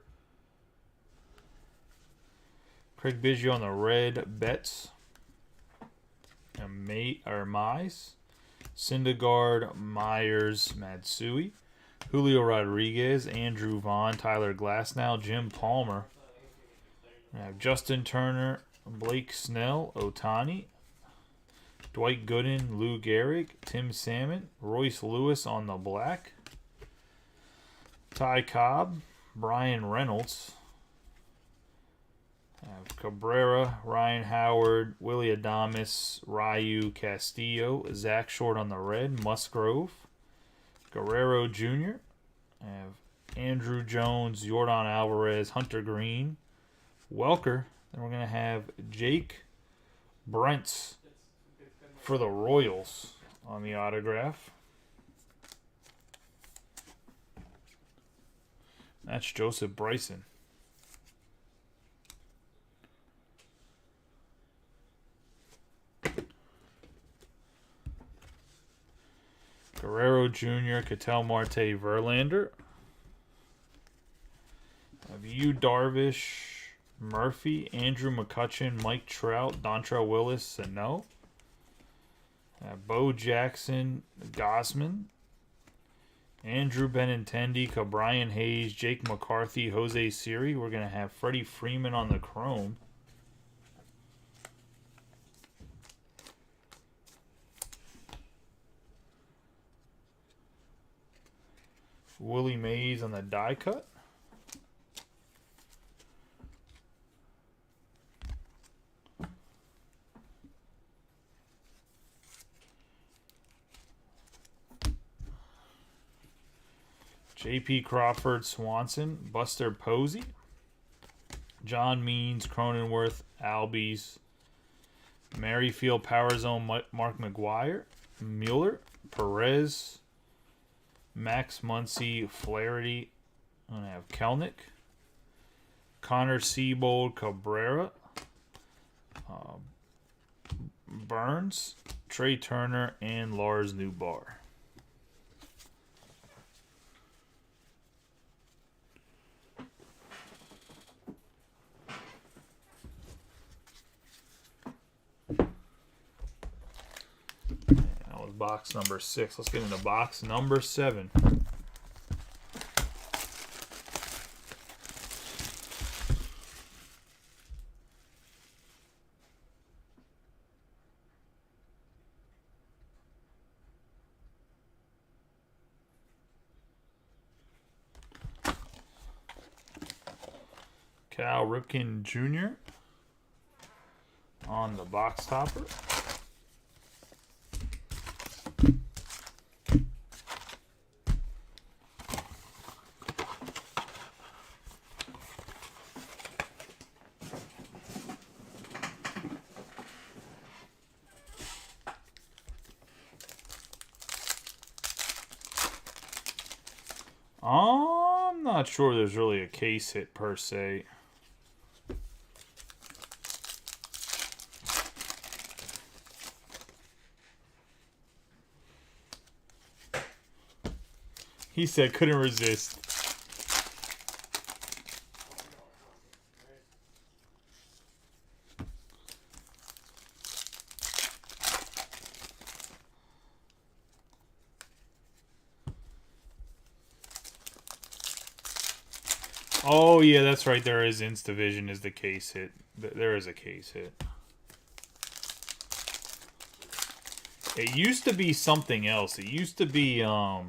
Craig Biggio on the red, Betts, and Mize, Syndergaard, Myers, Matsui, Julio Rodriguez, Andrew Vaughn, Tyler Glasnow, Jim Palmer. I have Justin Turner, Blake Snell, Ohtani, Dwight Gooden, Lou Gehrig, Tim Salmon, Royce Lewis on the black, Ty Cobb, Brian Reynolds. I have Cabrera, Ryan Howard, Willie Adames, Ryu Castillo, Zach Short on the red, Musgrove, Guerrero Jr. I have Andrew Jones, Yordan Alvarez, Hunter Green, Welker. Then we're going to have Jake Brentz for the Royals on the autograph. That's Joseph Bryson. Guerrero Jr., Ketel Marte, Verlander. Have Yu Darvish, Murphy, Andrew McCutchen, Mike Trout, Dontrelle Willis, Sano. Bo Jackson, Gausman, Andrew Benintendi, Brian Hayes, Jake McCarthy, Jose Siri. We're going to have Freddie Freeman on the chrome. Willie Mays on the die cut. J.P. Crawford, Swanson, Buster Posey, John Means, Cronenworth, Albies, Merrifield, Power Zone, Mark McGuire, Mueller, Perez, Max Muncy, Flaherty. I'm going to have Kelnick, Connor Siebold, Cabrera, Burns, Trey Turner, and Lars Newbar. box number 6. Let's get into box number 7. Cal Ripken Jr. on the box topper. I'm not sure there's really a case hit per se. He said couldn't resist. Oh, yeah, that's right. There is Instavision is the case hit. There is a case hit. It used to be something else. It used to be, I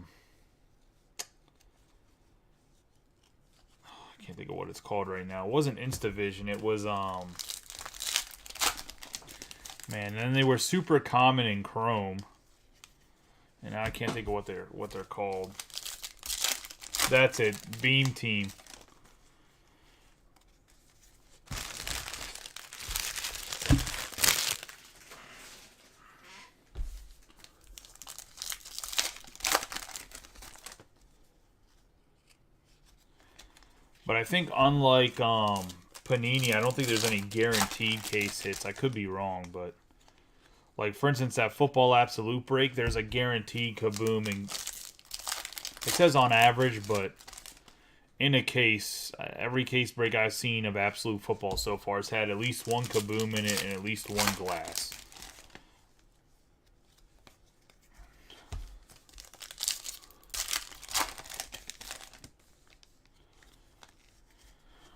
can't think of what it's called right now. It wasn't Instavision. It was, man, and they were super common in Chrome. And I can't think of what they're called. That's it. Beam Team. But I think unlike Panini, I don't think there's any guaranteed case hits. I could be wrong, but like for instance, that Football Absolute break, there's a guaranteed kaboom, and it says on average, but in a case, every case break I've seen of Absolute Football so far has had at least one kaboom in it and at least one glass.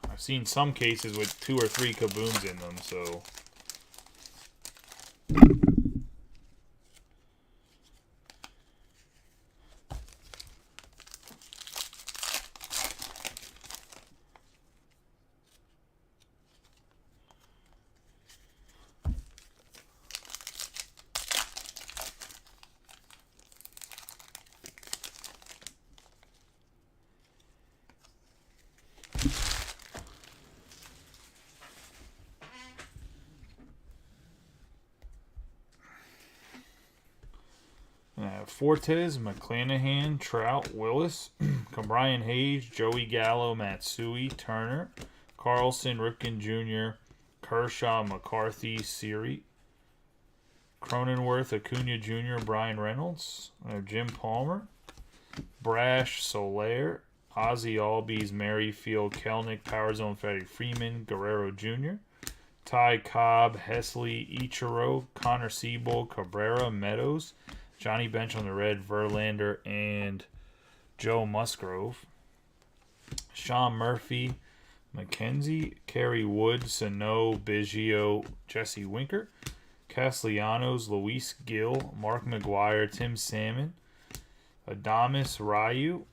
I've seen some cases with 2 or 3 kabooms in them, so. Fortes, McClanahan, Trout, Willis, Brian Hayes, Joey Gallo, Matsui, Turner, Carlson, Ripken Jr., Kershaw, McCarthy, Siri, Cronenworth, Acuna Jr., Brian Reynolds, Jim Palmer, Brash, Soler, Ozzy Albies, Merrifield, Kelnick, Power Zone, Freddie Freeman, Guerrero Jr., Ty Cobb, Hesley, Ichiro, Connor Siebold, Cabrera, Meadows, Johnny Bench on the red, Verlander, and Joe Musgrove. Sean Murphy, McKenzie, Kerry Wood, Sano, Biggio, Jesse Winker, Castellanos, Luis Gill, Mark McGuire, Tim Salmon, Adames Ryu.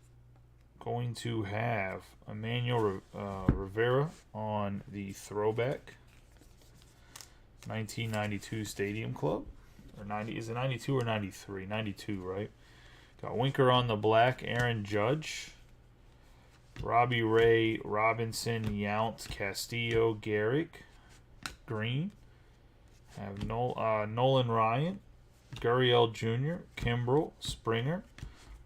Going to have Emmanuel Rivera on the throwback 1992 Stadium Club. Or 90, is it 92 or 93? 92, right? Got Winker on the black, Aaron Judge, Robbie Ray, Robinson, Yount, Castillo, Garrick, Green. Have Nolan Ryan, Gurriel Jr., Kimbrel, Springer,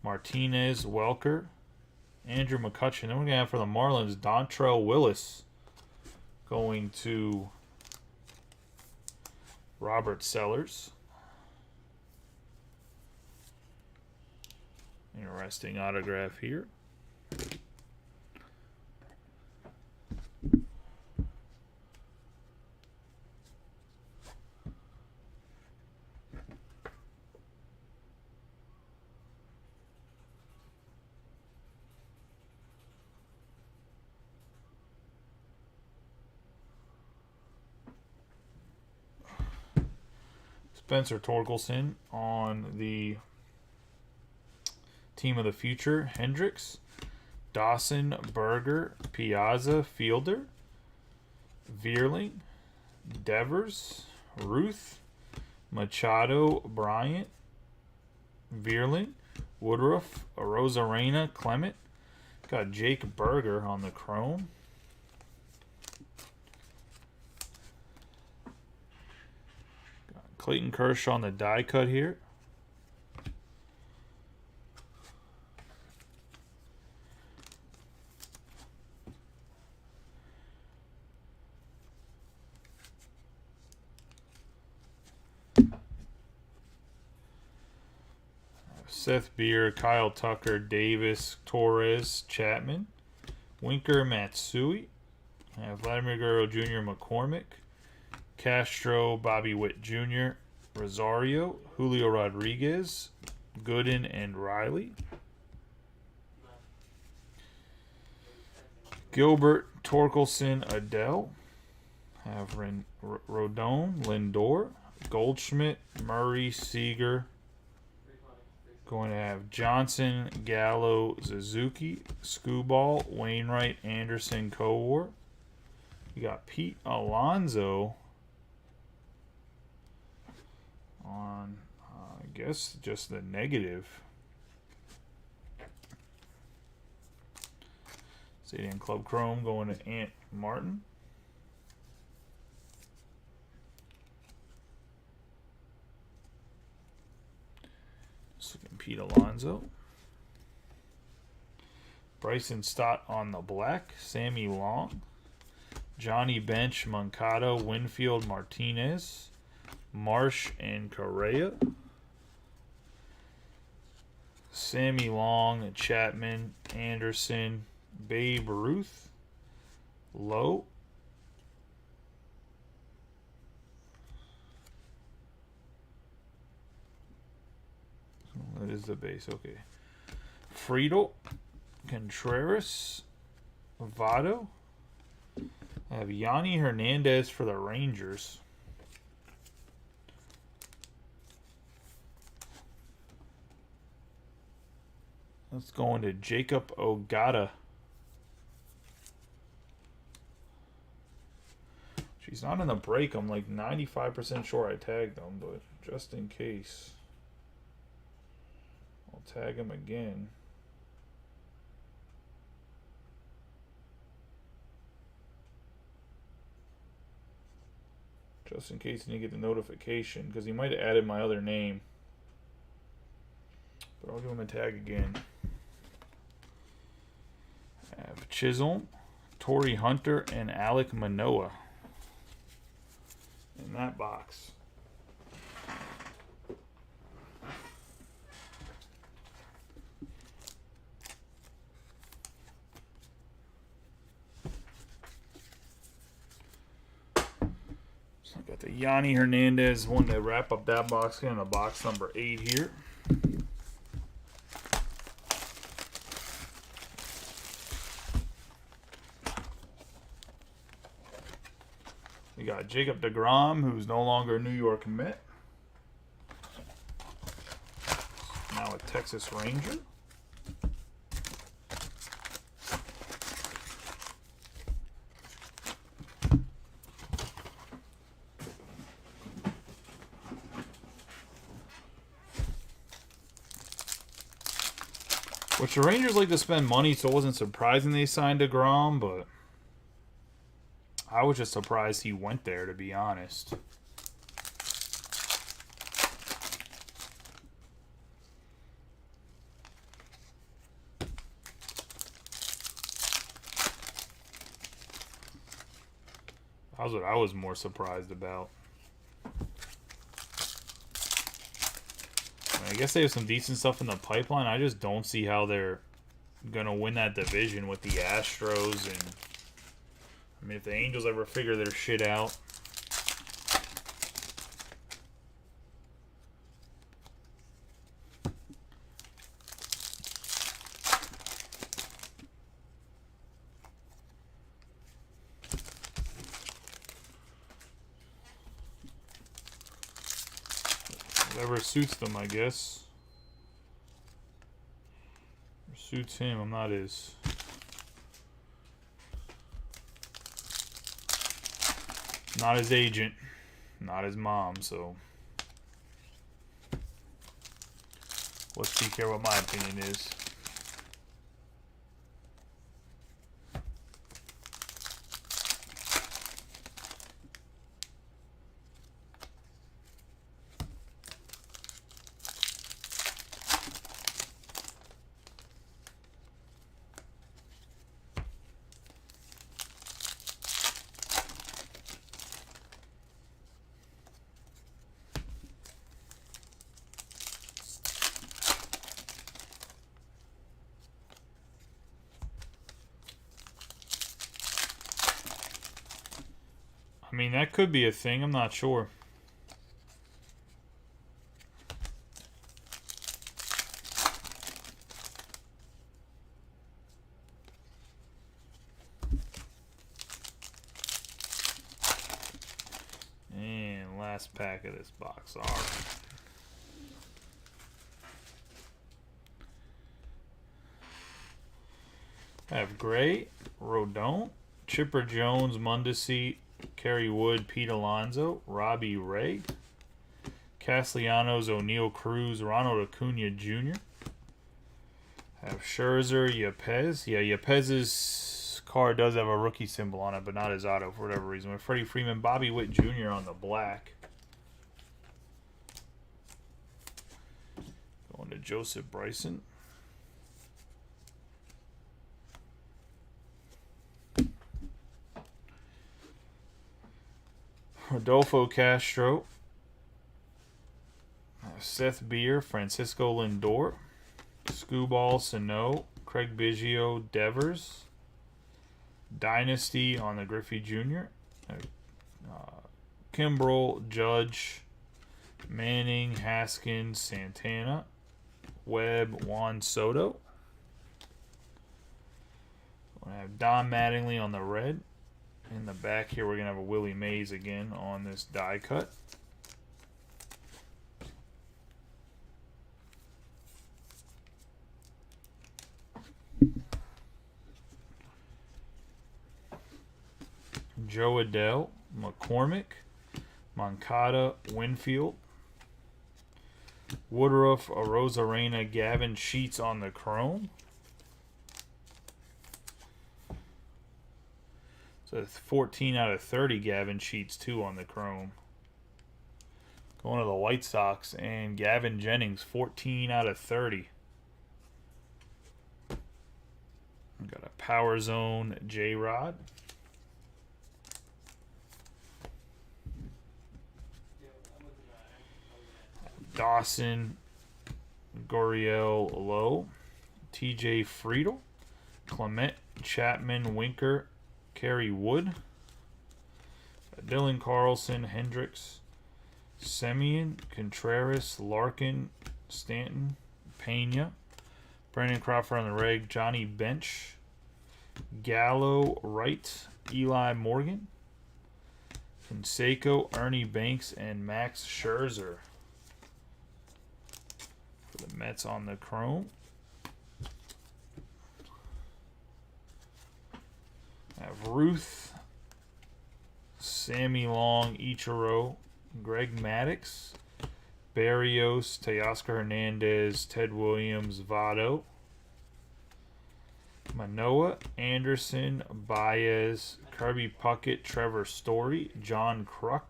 Martinez, Welker, Andrew McCutcheon. Then we're going to have for the Marlins, Dontrell Willis going to Robert Sellers. Interesting autograph here. Spencer Torkelson on the Team of the Future, Hendricks. Dawson, Berger, Piazza, Fielder. Vierling, Devers, Ruth, Machado, Bryant, Vierling, Woodruff, Rosarena, Clement. Got Jake Berger on the chrome. Got Clayton Kershaw on the die cut here. Seth Beer, Kyle Tucker, Davis, Torres, Chapman, Winker, Matsui, Vladimir Guerrero Jr., McCormick, Castro, Bobby Witt Jr., Rosario, Julio Rodriguez, Gooden, and Riley. Gilbert, Torkelson, Adele, have Rodon, Lindor, Goldschmidt, Murray, Seager. Going to have Johnson, Gallo, Suzuki, Skubal, Wainwright, Anderson, Kowar. You got Pete Alonso on, I guess, just the negative. Stadium Club Chrome going to Ant Martin. Pete Alonso. Bryson Stott on the black. Sammy Long. Johnny Bench, Moncada, Winfield, Martinez. Marsh and Correa. Sammy Long, Chapman, Anderson, Babe Ruth. Lowe. That is the base, okay. Friedel, Contreras, Votto. I have Yanni Hernandez for the Rangers. Let's go into Jacob Ogata. She's not in the break. I'm like 95% sure I tagged them, but just in case. I'll tag him again. Just in case I didn't get the notification, because he might have added my other name. But I'll give him a tag again. I have Chisholm, Torrey Hunter, and Alek Manoah in that box. Got the Yanni Hernandez one to wrap up that box. Getting a box number 8 here. We got Jacob deGrom, who's no longer a New York Met. Now a Texas Ranger. Which the Rangers like to spend money, so it wasn't surprising they signed deGrom, but I was just surprised he went there, to be honest. That's what I was more surprised about. I guess they have some decent stuff in the pipeline. I just don't see how they're going to win that division with the Astros. And I mean, if the Angels ever figure their shit out. Whatever suits them, I guess. Or suits him. I'm not his. Not his agent. Not his mom, so. What's he care what my opinion is? I mean, that could be a thing. I'm not sure. And last pack of this box. All right. I have Gray, Rodon, Chipper Jones, Mundesi, Kerry Wood, Pete Alonso, Robbie Ray, Castellanos, O'Neal Cruz, Ronald Acuna Jr. I have Scherzer, Yepez. Yeah, Yepez's card does have a rookie symbol on it, but not his auto for whatever reason. With Freddie Freeman, Bobby Witt Jr. on the black. Going to Joseph Bryson. Rodolfo Castro, Seth Beer, Francisco Lindor, Scooball Sano, Craig Biggio, Devers, Dynasty on the Griffey Jr., Kimbrel, Judge, Manning, Haskins, Santana, Webb, Juan Soto. I have Don Mattingly on the red. In the back here, we're going to have a Willie Mays again on this die cut. Joe Adell, McCormick, Moncada, Winfield, Woodruff, Arozarena, Gavin Sheets on the chrome. So it's 14 out of 30 Gavin Sheets, too, on the chrome. Going to the White Sox, and Gavin Jennings, 14 out of 30. We've got a Power Zone J-Rod. Dawson, Gurriel Lowe, TJ Friedel, Clement, Chapman, Winker, Kerry Wood, Dylan Carlson, Hendricks, Semien, Contreras, Larkin, Stanton, Pena, Brandon Crawford on the reg, Johnny Bench, Gallo, Wright, Eli Morgan, Canseco, Ernie Banks, and Max Scherzer. For the Mets on the chrome. I have Ruth, Sammy Long, Ichiro, Greg Maddux, Barrios, Teoscar Hernandez, Ted Williams, Votto, Manoah, Anderson, Baez, Kirby Puckett, Trevor Story, John Kruk.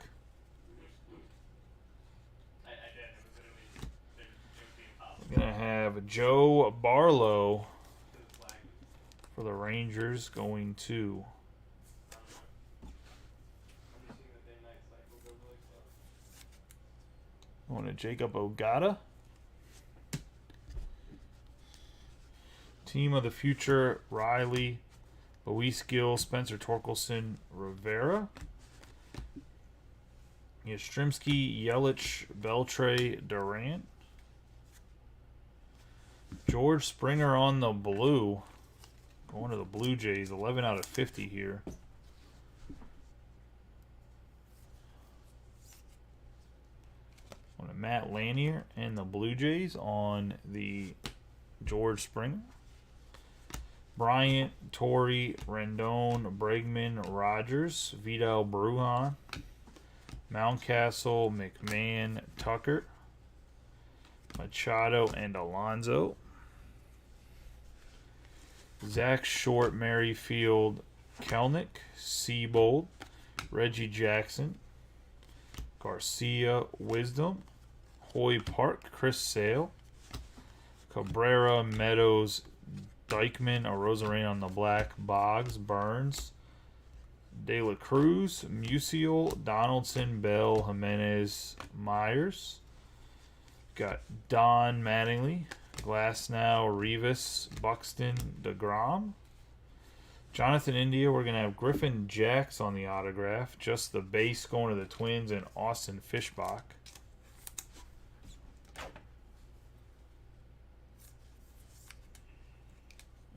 We're going to have Joe Barlow for the Rangers going to Jacob Ogata. Team of the Future, Riley, Luis Gill, Spencer Torkelson, Rivera. Yastrzemski, Yelich, Beltre, Durant. George Springer on the blue. Going to the Blue Jays, 11 out of 50 here. On a Matt Lanier and the Blue Jays on the George Springer. Bryant, Torrey, Rendon, Bregman, Rogers, Vidal Brujan, Mountcastle, McMahon, Tucker, Machado, and Alonso. Zach Short, Merrifield, Kelnick, Seabold, Reggie Jackson, Garcia, Wisdom, Hoy Park, Chris Sale, Cabrera, Meadows, Dykeman, Arozarena on the black, Boggs, Burns, De La Cruz, Musial, Donaldson, Bell, Jimenez, Myers. Got Don Mattingly, Glasnow, Rivas, Buxton, DeGrom. Jonathan India, we're going to have Griffin Jacks on the autograph. Just the base going to the Twins, and Austin Fishbach.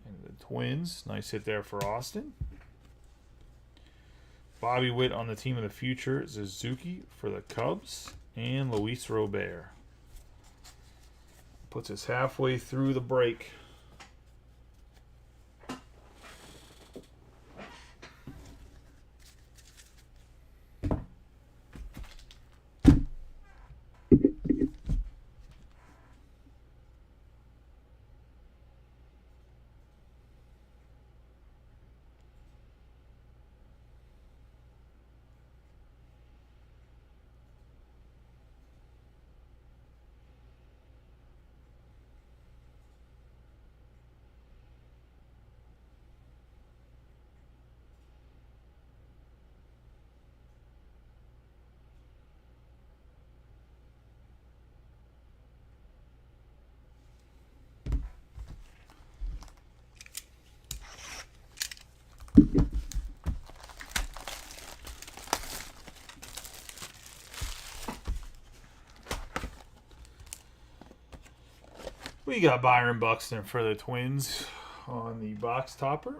And the Twins, nice hit there for Austin. Bobby Witt on the team of the future, Suzuki for the Cubs, and Luis Robert. Puts us halfway through the break. We got Byron Buxton for the Twins on the box topper.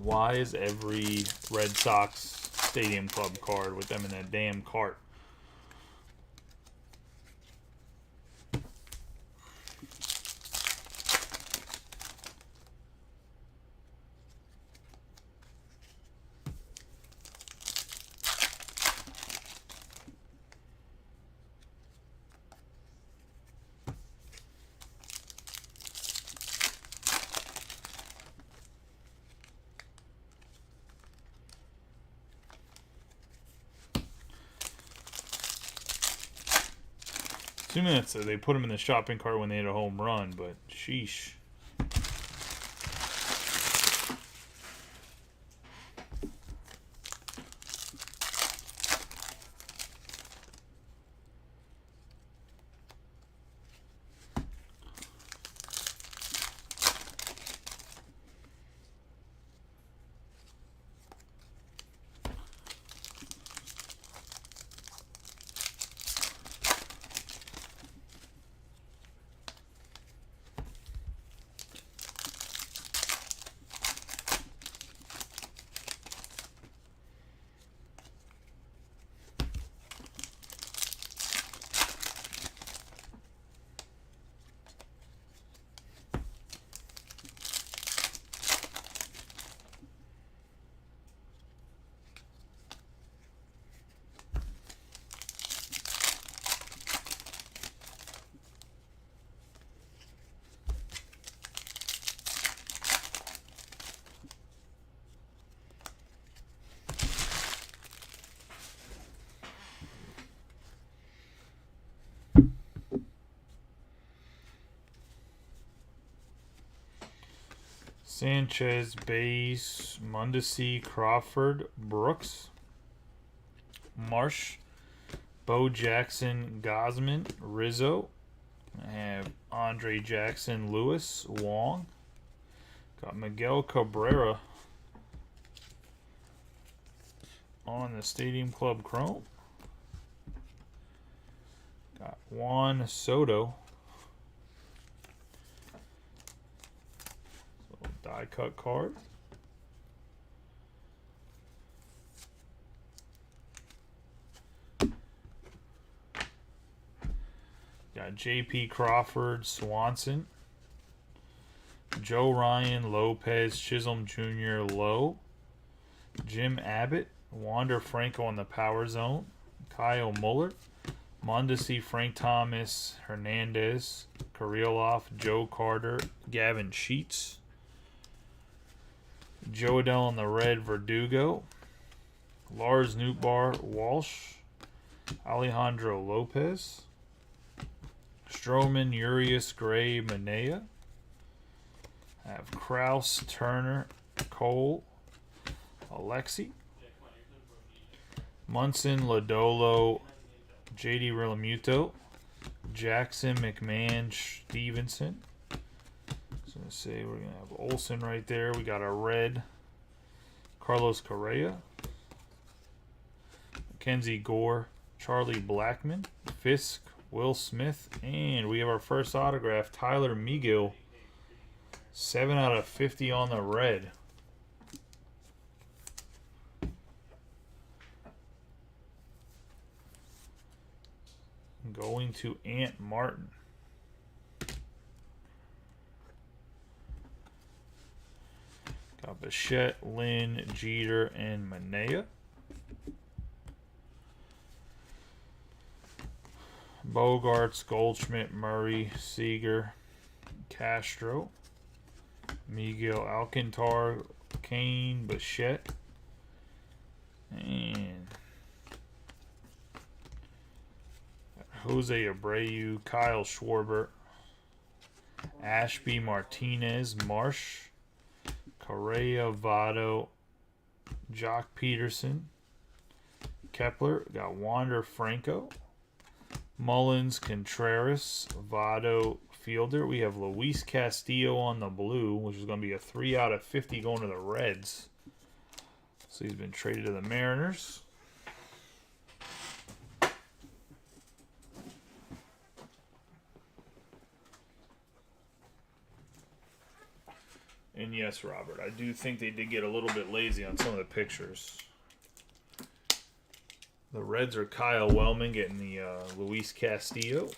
Why is every Red Sox Stadium Club card with them in that damn cart? Assuming that's they put him in the shopping cart when they hit a home run, but sheesh. Sanchez, Base, Mundesi, Crawford, Brooks, Marsh, Bo Jackson, Gosman, Rizzo. I have Andre Jackson, Lewis, Wong. Got Miguel Cabrera on the Stadium Club Chrome. Got Juan Soto. So die cut card. Got J.P. Crawford, Swanson. Joe Ryan, Lopez, Chisholm Jr., Lowe. Jim Abbott, Wander Franco on the Power Zone. Kyle Muller. Mondesi, Frank Thomas, Hernandez, Kirilloff, Joe Carter, Gavin Sheets. Joe Adell on the red, Verdugo. Lars Nootbaar, Walsh. Alejandro Lopez. Stroman, Urias, Gray, Manea. I have Kraus, Turner, Cole, Alexi. Munson, Lodolo, J.D. Realmuto, Jackson, McMahon, Stevenson. So let's say we're going to have Olsen right there. We got a red, Carlos Correa, Mackenzie Gore, Charlie Blackmon, Fisk, Will Smith, and we have our first autograph, Tyler Megill. 7 out of 50 on the red. Going to Ant Martin. Got Bichette, Lynn, Jeter, and Manea. Bogarts, Goldschmidt, Murray, Seager, Castro, Miguel Alcantar, Kane, Bichette, and Jose Abreu, Kyle Schwarber, Ashby, Martinez, Marsh, Correa, Votto, Jock Peterson, Kepler. Got Wander Franco, Mullins, Contreras, Votto, Fielder. We have Luis Castillo on the blue, which is going to be a 3 out of 50 going to the Reds. So he's been traded to the Mariners. And yes, Robert, I do think they did get a little bit lazy on some of the pictures. The Reds are Kyle Wellman getting the Luis Castillo.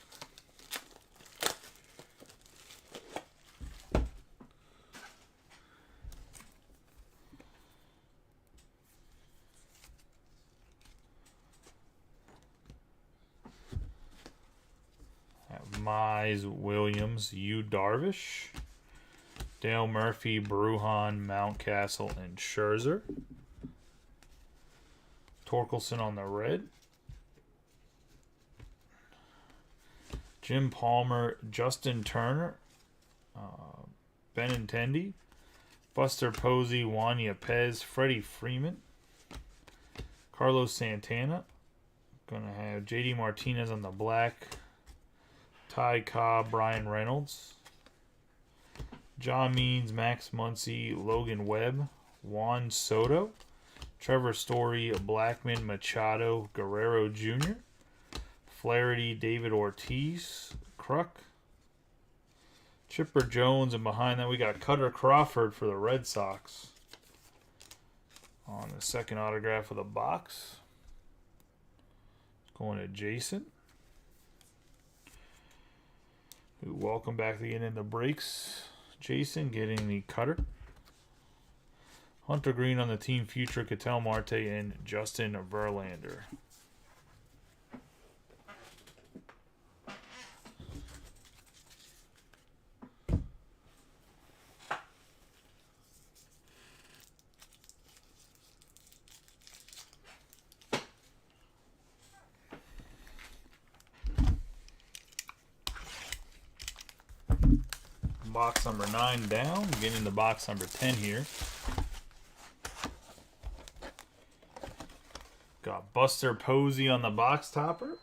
Mize, Williams, Yu Darvish, Dale Murphy, Bruhan, Mountcastle, and Scherzer. Torkelson on the red. Jim Palmer, Justin Turner, Benintendi, Buster Posey, Juan Yepez, Freddie Freeman, Carlos Santana. Gonna have JD Martinez on the black. Ty Cobb, Brian Reynolds, John Means, Max Muncy, Logan Webb, Juan Soto, Trevor Story, Blackman, Machado, Guerrero Jr., Flaherty, David Ortiz, Kruk, Chipper Jones, and behind that we got Cutter Crawford for the Red Sox on the second autograph of the box. Going to Jason. Welcome back again in the breaks. Jason getting the Cutter. Hunter Green on the team future, Ketel Marte, and Justin Verlander. box number 9 down. Getting into box number 10 here. Got Buster Posey on the box topper.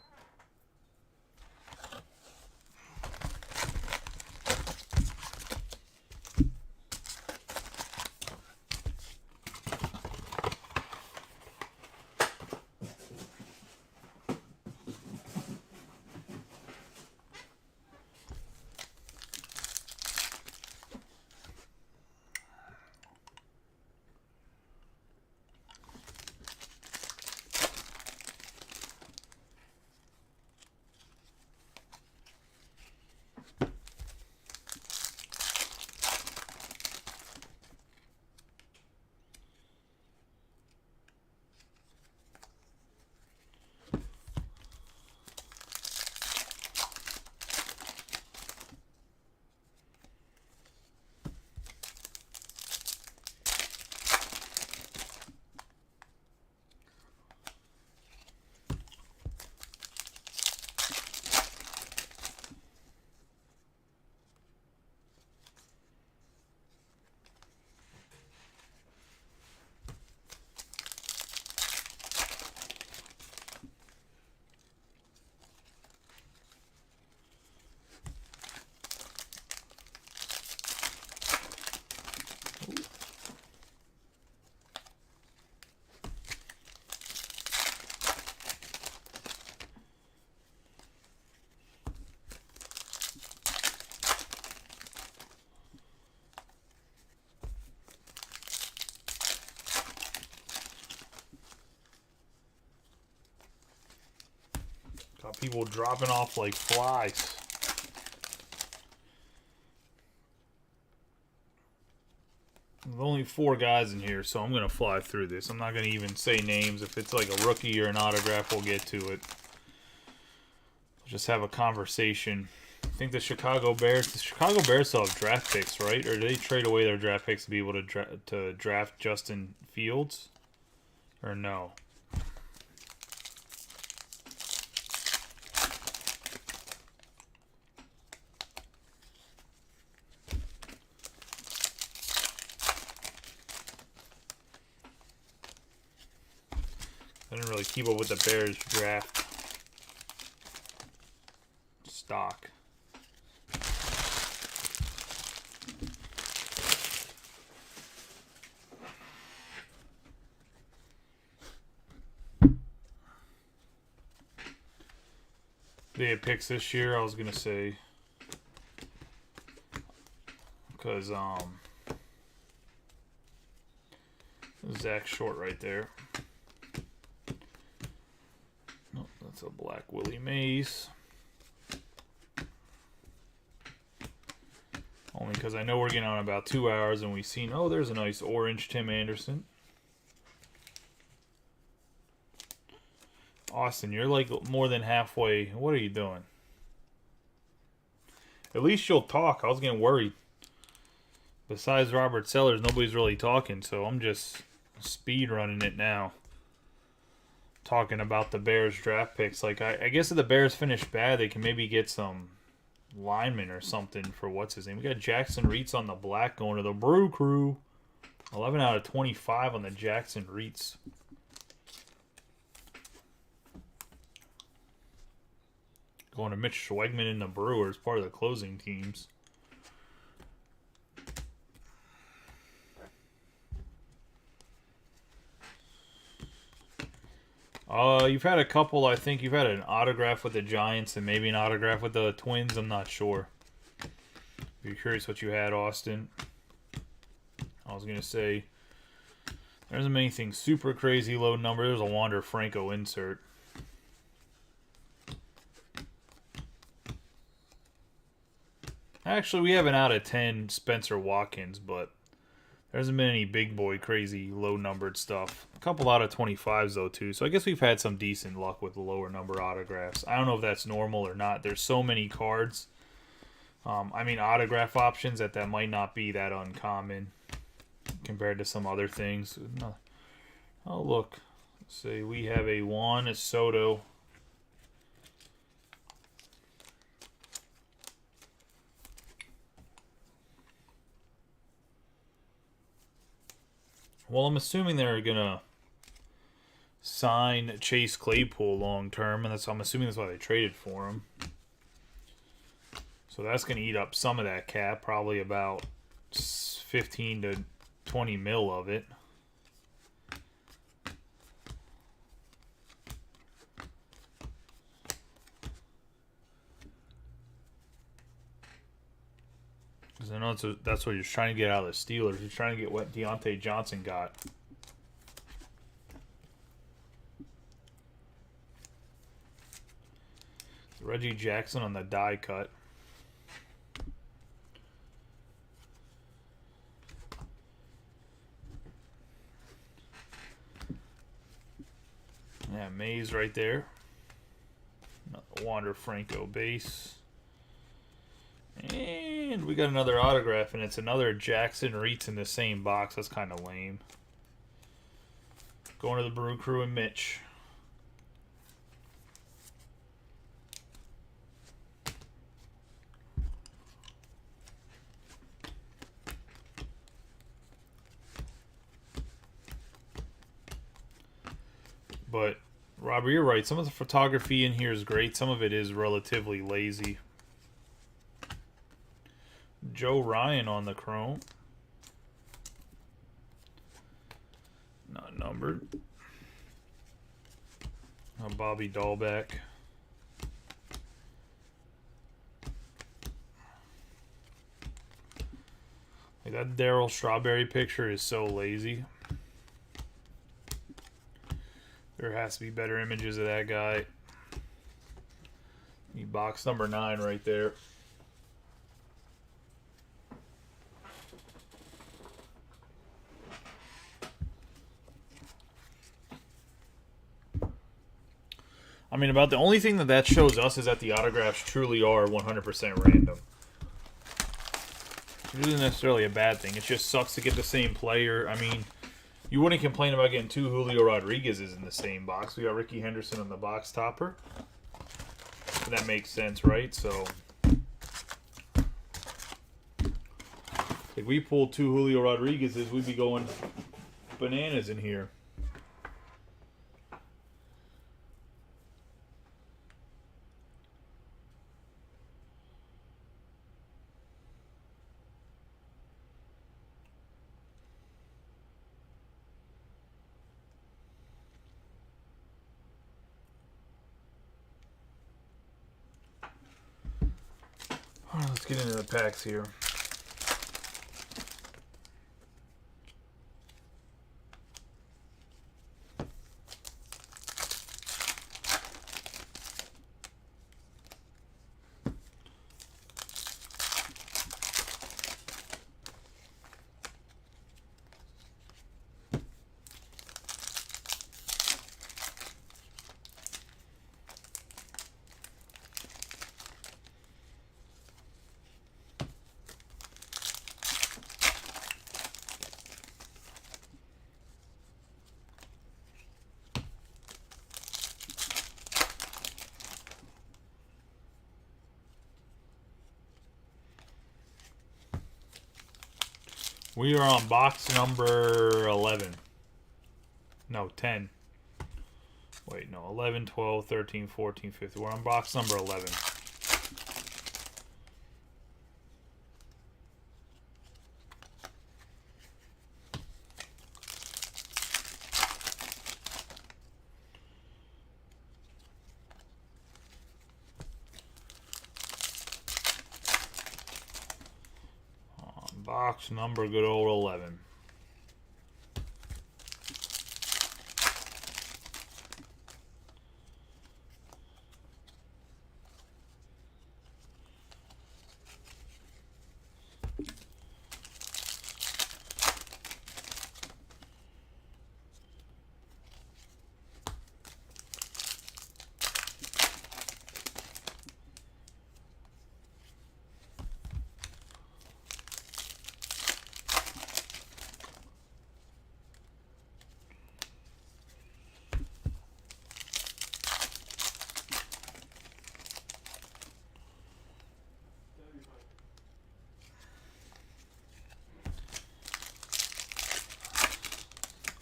Got people dropping off like flies. There's only 4 guys in here, so I'm going to fly through this. I'm not going to even say names. If it's like a rookie or an autograph, we'll get to it. Just have a conversation. I think the Chicago Bears still have draft picks, right? Or did they trade away their draft picks to be able to draft Justin Fields? Or no? I didn't really keep up with the Bears draft stock. They had picks this year, I was gonna say, because Zach Short right there. Oh, that's a black Willie Mays. Only because I know we're getting on about 2 hours and we've seen, oh, there's a nice orange Tim Anderson. Austin, you're like more than halfway. What are you doing? At least you'll talk. I was getting worried. Besides Robert Sellers, nobody's really talking, so I'm just speed running it now. Talking about the Bears draft picks. Like, I guess if the Bears finish bad, they can maybe get some lineman or something for what's his name. We got Jackson Reitz on the black going to the Brew Crew. 11 out of 25 on the Jackson Reitz. Going to Mitch Schwegman in the Brewers, part of the closing teams. You've had a couple. I think you've had an autograph with the Giants and maybe an autograph with the Twins. I'm not sure. If you're curious what you had, Austin. I was going to say, there isn't anything super crazy low number. There's a Wander Franco insert. Actually, we have an out of 10 Spencer Watkins, but there hasn't been any big boy crazy low numbered stuff. A couple out of 25s though too. So I guess we've had some decent luck with the lower number autographs. I don't know if that's normal or not. There's so many cards. I mean autograph options that might not be that uncommon compared to some other things. Oh look, let's see. We have a Juan Soto. Well, I'm assuming they're going to sign Chase Claypool long term, and I'm assuming that's why they traded for him. So that's going to eat up some of that cap, probably about 15 to 20 mil of it. Because I know that's what you're trying to get out of the Steelers. You're trying to get what Deontay Johnson got. Reggie Jackson on the die cut. Yeah, Mays right there. Another Wander Franco base. And we got another autograph, and it's another Jackson Reitz in the same box. That's kind of lame. Going to the Brew Crew and Mitch. But, Robert, you're right. Some of the photography in here is great. Some of it is relatively lazy. Joe Ryan on the chrome. Not numbered. Bobby Dahlbeck. Like that Darryl Strawberry picture is so lazy. There has to be better images of that guy. Box number 9 right there. I mean, about the only thing that shows us is that the autographs truly are 100% random. It isn't necessarily a bad thing. It just sucks to get the same player. I mean, you wouldn't complain about getting 2 Julio Rodriguez's in the same box. We got Ricky Henderson on the box topper. And that makes sense, right? So, if we pulled 2 Julio Rodriguez's, we'd be going bananas in here. All right, let's get into the packs here. We are on box number 11. No, 10. Wait, no. 11, 12, 13, 14, 15. We're on box number 11. Box number good old 11.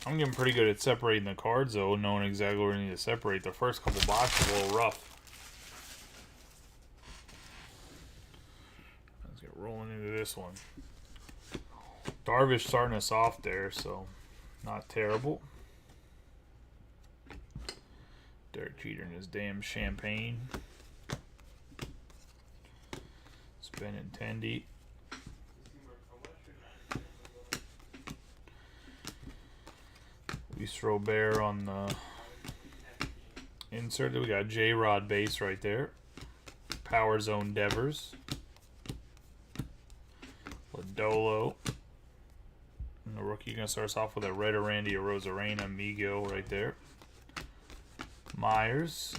I'm getting pretty good at separating the cards, though, knowing exactly where we need to separate. The first couple boxes are a little rough. Let's get rolling into this one. Darvish starting us off there, so not terrible. Derek Jeter and his damn champagne. Benintendi. Luis Robert on the insert. We got J-Rod base right there. Power Zone Devers. Lodolo. And the rookie going to start us off with a red Randy Arozarena Miguel right there. Myers.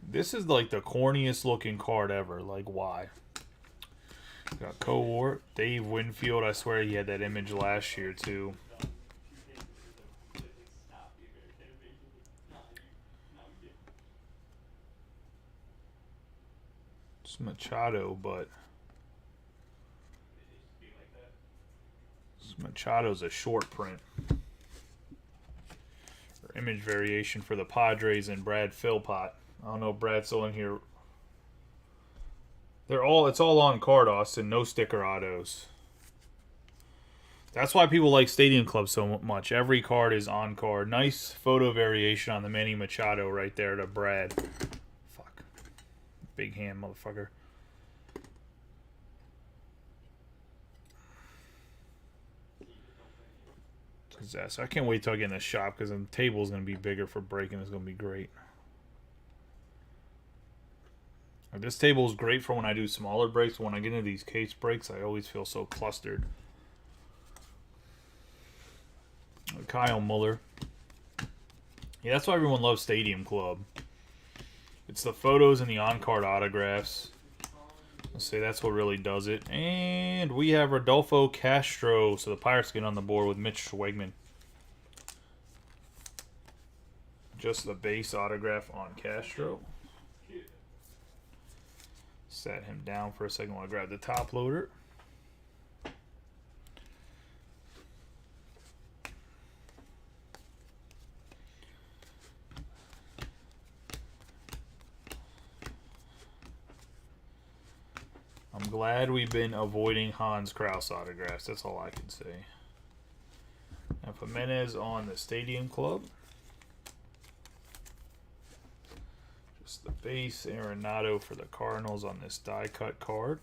This is like the corniest looking card ever. Like, why? Got Cowart, Dave Winfield. I swear he had that image last year too. It's Machado, but Machado's a short print. Or image variation for the Padres and Brad Philpott. I don't know if Brad's still in here. It's all on card, Austin. No sticker autos. That's why people like Stadium Club so much. Every card is on card. Nice photo variation on the Manny Machado right there to Brad. Fuck. Big hand, motherfucker. Disaster. I can't wait till I get in the shop because the table's going to be bigger for breaking. It's going to be great. This table is great for when I do smaller breaks. When I get into these case breaks, I always feel so clustered. Kyle Muller. Yeah, that's why everyone loves Stadium Club. It's the photos and the on-card autographs. Let's say that's what really does it. And we have Rodolfo Castro. So the Pirates get on the board with Mitch Schwegman. Just the base autograph on Castro. Sat him down for a second while I grab the top loader. I'm glad we've been avoiding Hans Kraus autographs. That's all I can say. And Jimenez on the Stadium Club. The base Arenado for the Cardinals on this die cut card.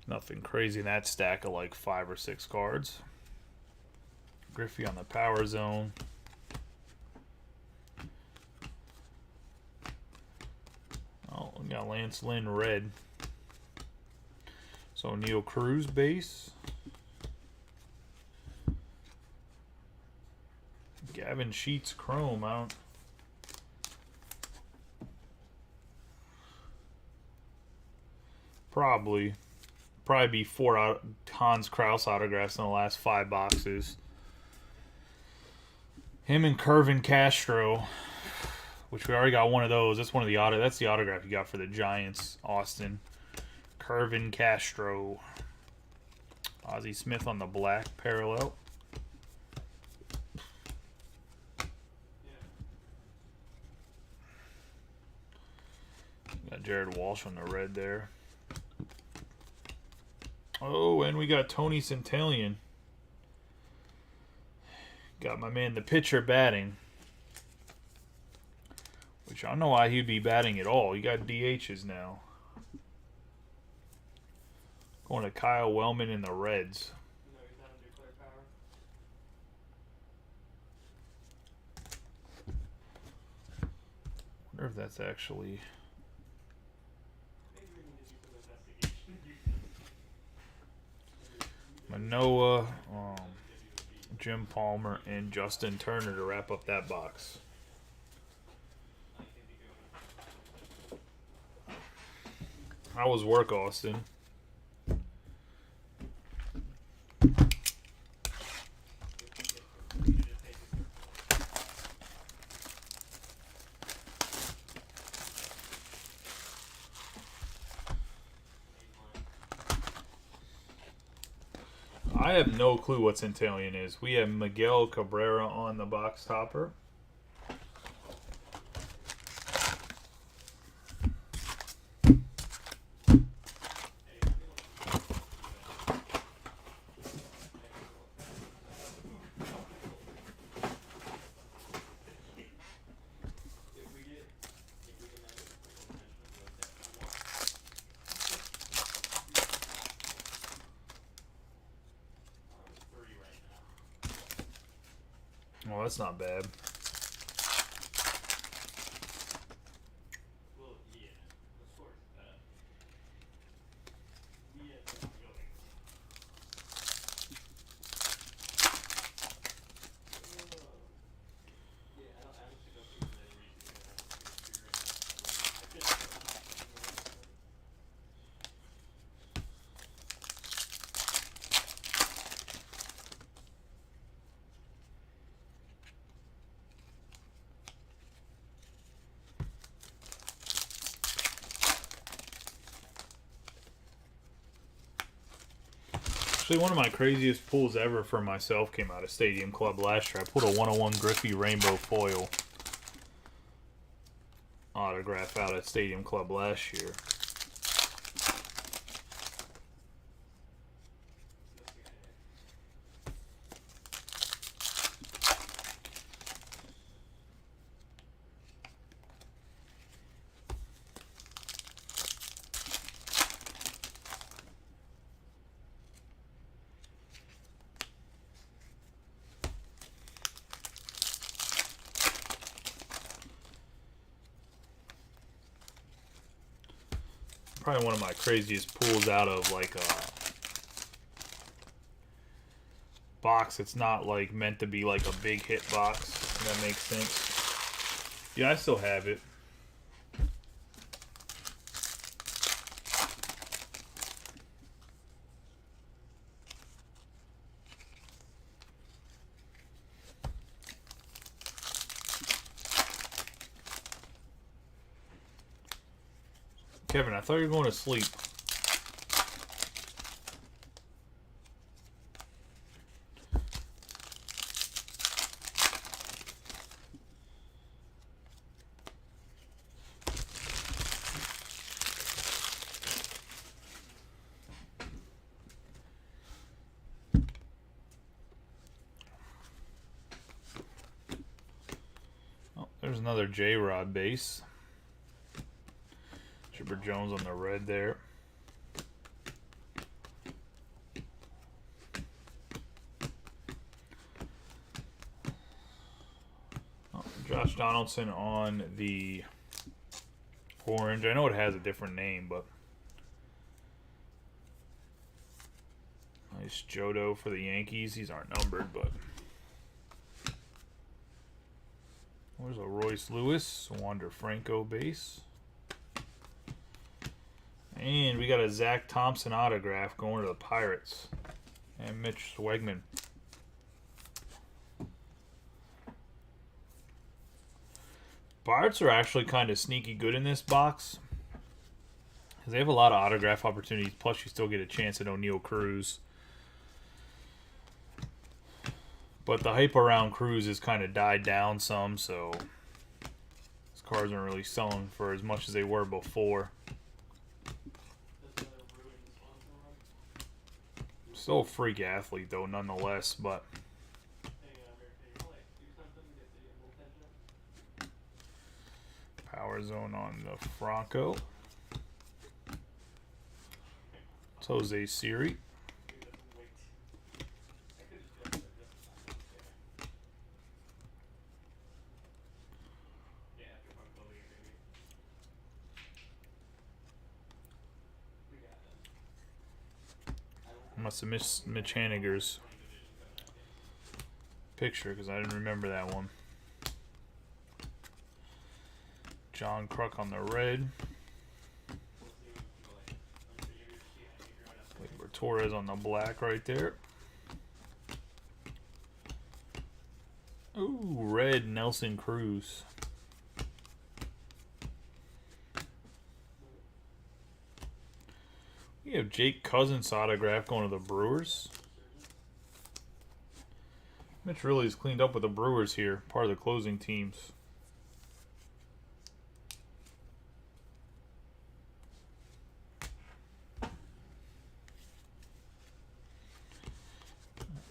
Nothing crazy in that stack of like 5 or 6 cards. Griffey on the Power Zone. We got Lance Lynn red. So Neil Cruz base. Gavin Sheets chrome. Probably be 4 Hans Kraus autographs in the last 5 boxes. Him and Kervin Castro. Which we already got one of those. That's one of the that's the autograph you got for the Giants, Austin. Kervin Castro. Ozzie Smith on the black parallel. Got Jared Walsh on the red there. Oh, and we got Tony Centellion. Got my man the pitcher batting. Which I don't know why he'd be batting at all. You got DHs now. Going to Kyle Wellman in the Reds. Wonder if that's actually... Manoah, Jim Palmer, and Justin Turner to wrap up that box. How was work, Austin? I have no clue what Centennial is. We have Miguel Cabrera on the box topper. Well, that's not bad. Actually, one of my craziest pulls ever for myself came out of Stadium Club last year. I pulled a 101 Griffey Rainbow Foil autograph out at Stadium Club last year. Probably one of my craziest pulls out of like a box. It's not like meant to be like a big hit box. If that makes sense. Yeah, I still have it. Kevin, I thought you were going to sleep. Oh, there's another J-Rod base. Chipper Jones on the red there. Oh, Josh Donaldson on the orange. I know it has a different name, but nice Jodo for the Yankees. These aren't numbered, but there's a Royce Lewis, Wander Franco base. And we got a Zach Thompson autograph going to the Pirates. And Mitch Swegman. Pirates are actually kind of sneaky good in this box. Because they have a lot of autograph opportunities. Plus, you still get a chance at O'Neal Cruz. But the hype around Cruz has kind of died down some. So, these cards aren't really selling for as much as they were before. Still a freak athlete, though, nonetheless, but Power Zone on the Franco. It's Jose Siri. Must have missed Mitch Haniger's picture because I didn't remember that one. John Kruk on the red. Gleyber Torres on the black right there. Ooh, red Nelson Cruz. We have Jake Cousins autograph going to the Brewers. Mitch really is cleaned up with the Brewers here, part of the closing teams.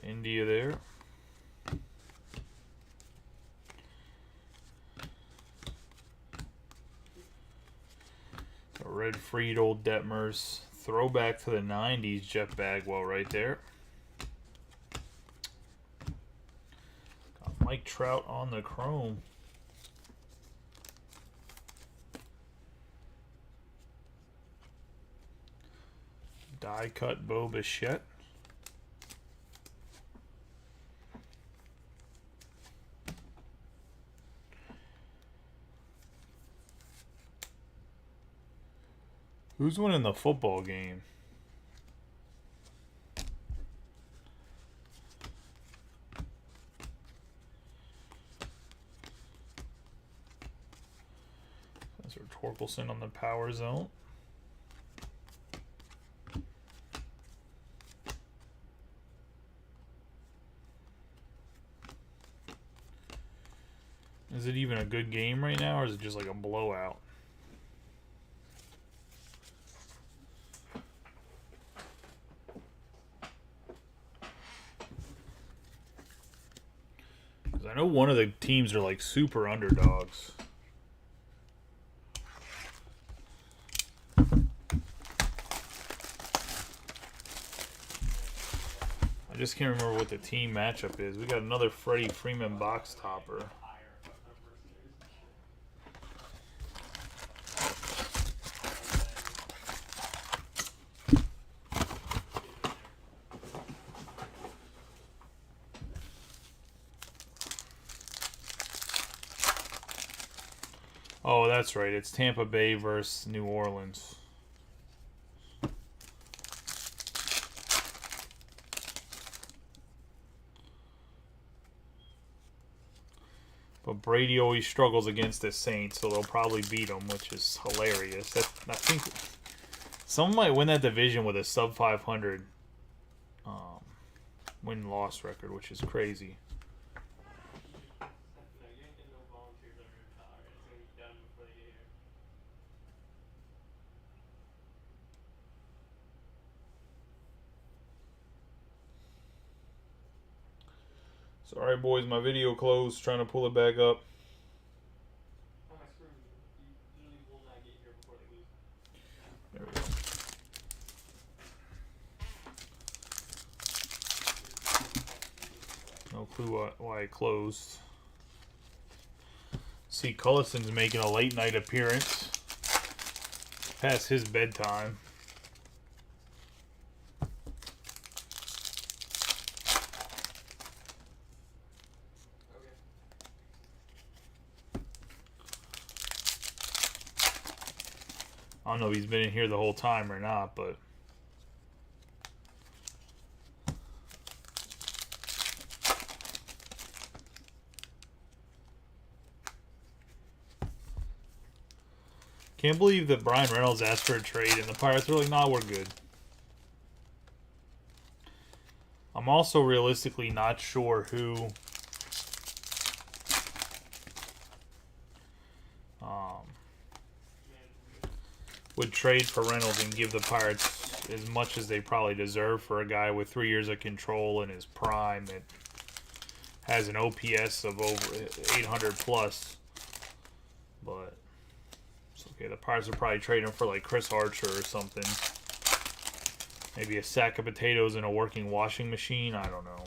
India there. A red freed old Detmers. Throwback to the 90s, Jeff Bagwell right there. Got Mike Trout on the chrome. Die cut Bo Bichette. Who's winning the football game? Spencer Torkelson on the power zone. Is it even a good game right now, or is it just like a blowout? Because I know one of the teams are like super underdogs. I just can't remember what the team matchup is. We got another Freddie Freeman box topper. Oh, that's right. It's Tampa Bay versus New Orleans. But Brady always struggles against the Saints, so they'll probably beat them, which is hilarious. I think someone might win that division with a sub 500 win-loss record, which is crazy. Sorry, boys, my video closed. Trying to pull it back up. There we go. No clue why it closed. See, Cullison's making a late night appearance. Past his bedtime. I don't know if he's been in here the whole time or not, but can't believe that Brian Reynolds asked for a trade and the Pirates were like, nah, we're good. I'm also realistically not sure who would trade for Reynolds and give the Pirates as much as they probably deserve for a guy with 3 years of control in his prime that has an OPS of over 800 plus. But it's okay. The Pirates would probably trade him for like Chris Archer or something. Maybe a sack of potatoes and a working washing machine. I don't know.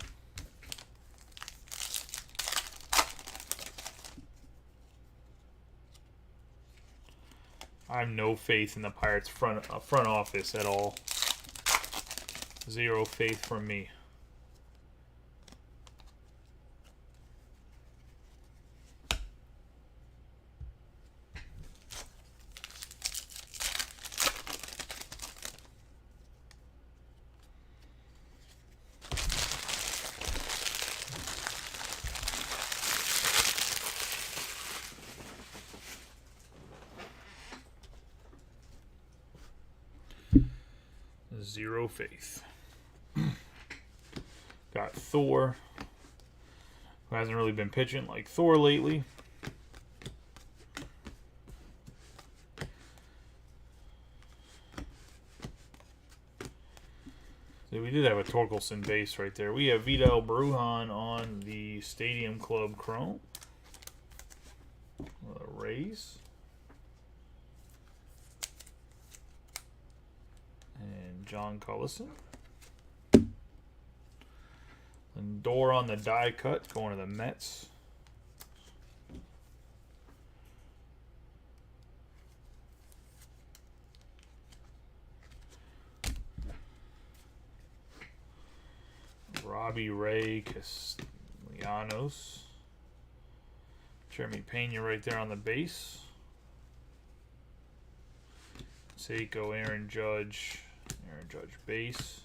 I have no faith in the Pirates front office at all. Zero faith from me. Zero faith. Got Thor, who hasn't really been pitching like Thor lately. So we did have a Torkelson base right there. We have Vidal Brujan on the Stadium Club Chrome. Rays. And John Cullison. Lindor on the die cut, going to the Mets. Robbie Ray Castellanos. Jeremy Pena right there on the base. Seiko, Aaron Judge base.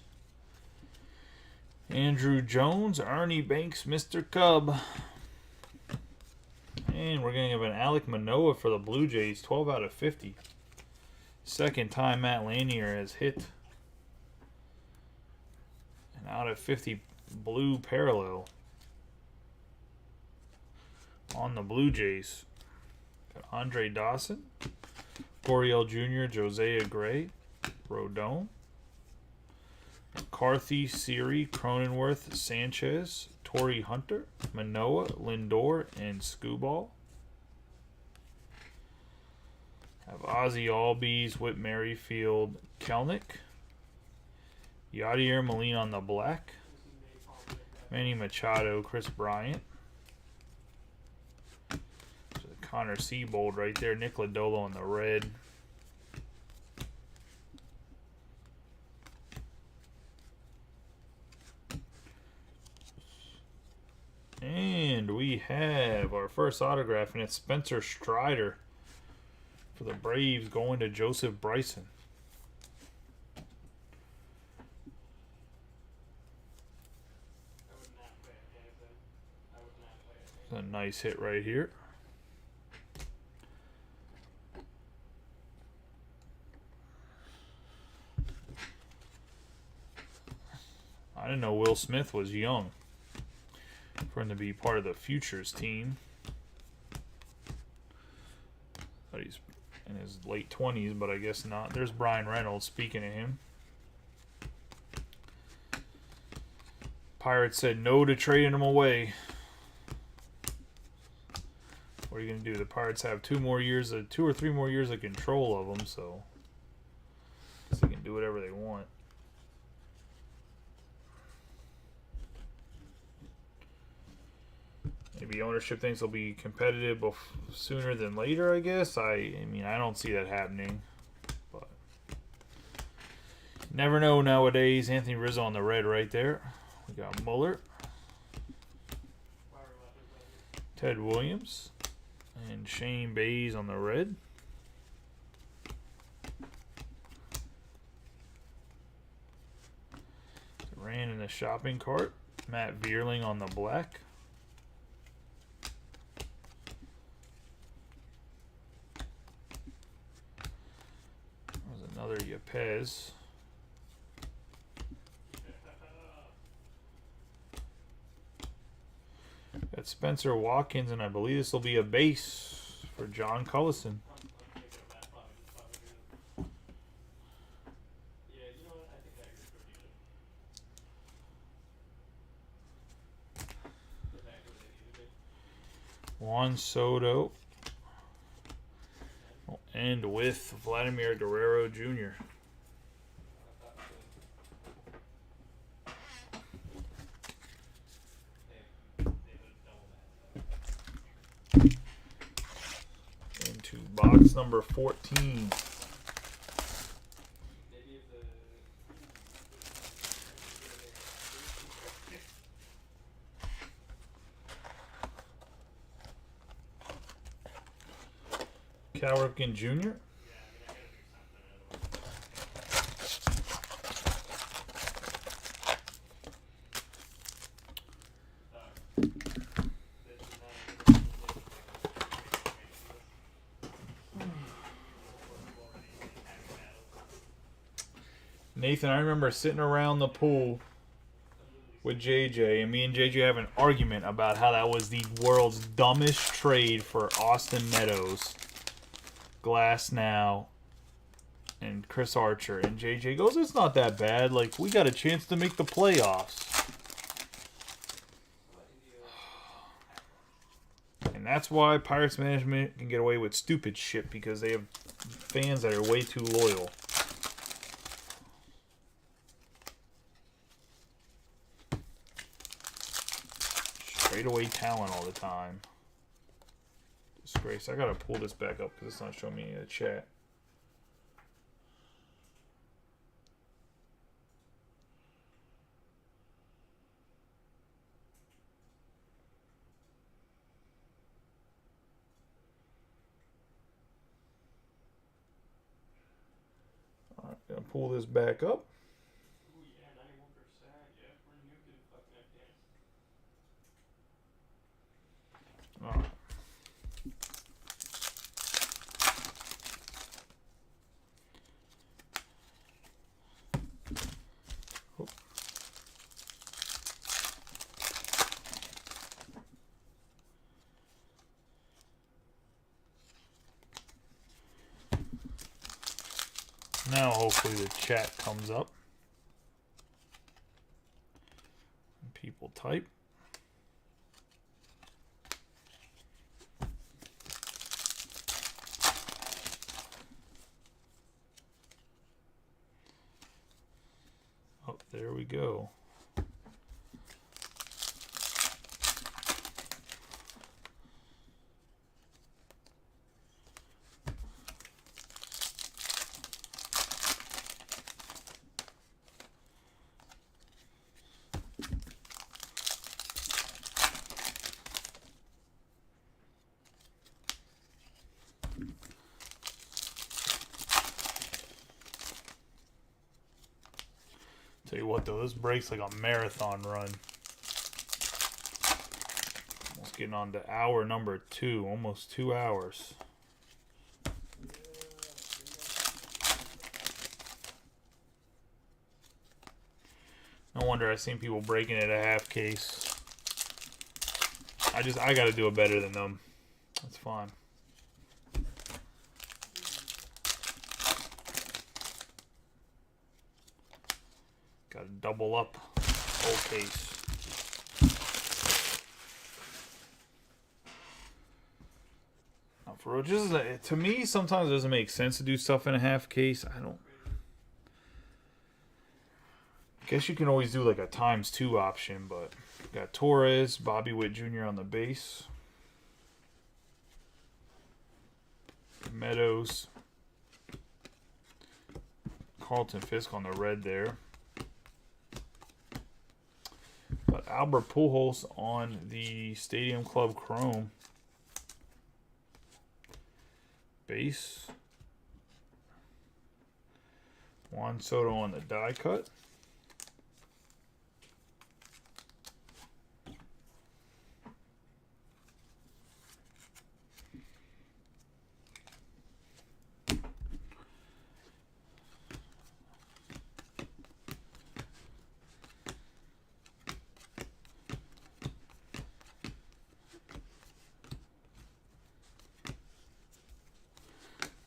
Andrew Jones, Ernie Banks, Mr. Cub. And we're going to have an Alek Manoah for the Blue Jays, 12 out of 50. Second time Matt Lanier has hit an out of 50 blue parallel on the Blue Jays. Got Andre Dawson, Gurriel Jr., Josiah Gray, Rodon, McCarthy, Siri, Cronenworth, Sanchez, Torrey Hunter, Manoah, Lindor, and Skubal. Have Ozzie Albies, Whit Merrifield, Kelnick, Yadier Molina on the black, Manny Machado, Chris Bryant, Connor Seabold right there, Nick Lodolo on the red. And we have our first autograph, and it's Spencer Strider for the Braves going to Joseph Bryson. That's a nice hit right here. I didn't know Will Smith was young for him to be part of the Futures team. Thought he's in his late 20s, but I guess not. There's Brian Reynolds, speaking of him. Pirates said no to trading him away. What are you going to do? The Pirates have 2 or 3 more years of control of him, so I guess they can do whatever they want. Maybe ownership thinks they'll be competitive sooner than later, I guess. I mean, I don't see that happening. But never know nowadays. Anthony Rizzo on the red right there. We got Muller. Ted Williams. And Shane Bays on the red. Ran in the shopping cart. Matt Vierling on the black. Another Yepez. Got Spencer Watkins, and I believe this will be a base for John Cullison. Juan Soto. And with Vladimir Guerrero Jr. Into box number 14. Cal Ripken Jr. Nathan, I remember sitting around the pool with JJ, and me and JJ have an argument about how that was the world's dumbest trade for Austin Meadows, Glass now, and Chris Archer. And JJ goes, it's not that bad. Like, we got a chance to make the playoffs. And that's why Pirates management can get away with stupid shit, because they have fans that are way too loyal. Straightaway talent all the time. Disgrace. I gotta pull this back up because it's not showing me in the chat. Alright, gonna pull this back up. Ooh, yeah, 91%. Yeah, we're nuking fucking that game. Alright. Now hopefully the chat comes up. People type. Oh, there we go. Tell you what though, this break's like a marathon run. Almost getting on to hour number 2, almost 2 hours. No wonder I've seen people breaking it a half case. I gotta do it better than them. That's fine. Gotta double up whole case. Now for real, just to me, sometimes it doesn't make sense to do stuff in a half case. I guess you can always do like a ×2 option, but got Torres, Bobby Witt Jr. on the base, Meadows, Carlton Fisk on the red there. But Albert Pujols on the Stadium Club Chrome base. Juan Soto on the die cut.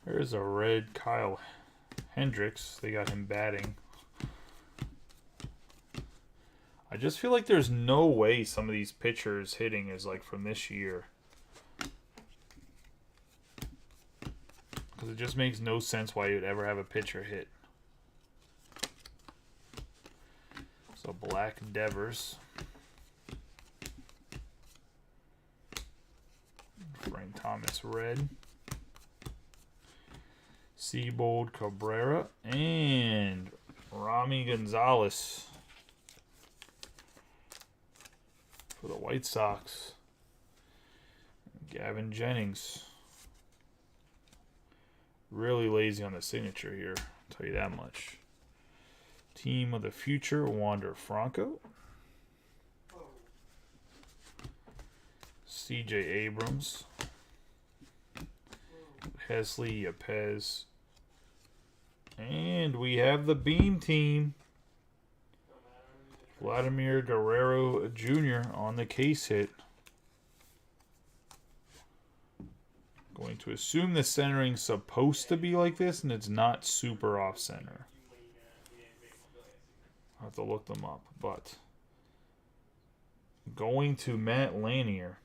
There's a red Kyle Hendricks. They got him batting. I just feel like there's no way some of these pitchers hitting is like from this year. Because it just makes no sense why you'd ever have a pitcher hit. So Black Devers. Frank Thomas red. Seabold Cabrera and Rami Gonzalez for the White Sox. Gavin Jennings. Really lazy on the signature here, I'll tell you that much. Team of the Future, Wander Franco. CJ Abrams. Hesley Yepez. And we have the Beam Team Vladimir Guerrero Jr. on the case hit. Going to assume the centering's supposed to be like this, and it's not super off center. I'll have to look them up, but going to Matt Lanier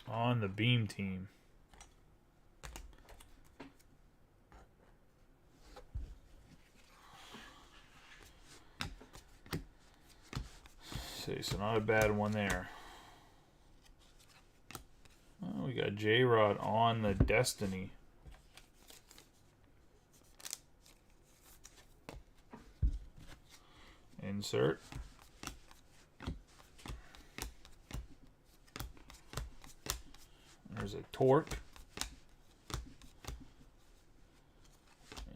on the Beam team. See, so not a bad one there. Oh, we got J-Rod on the Destiny. Insert. There's a Torque.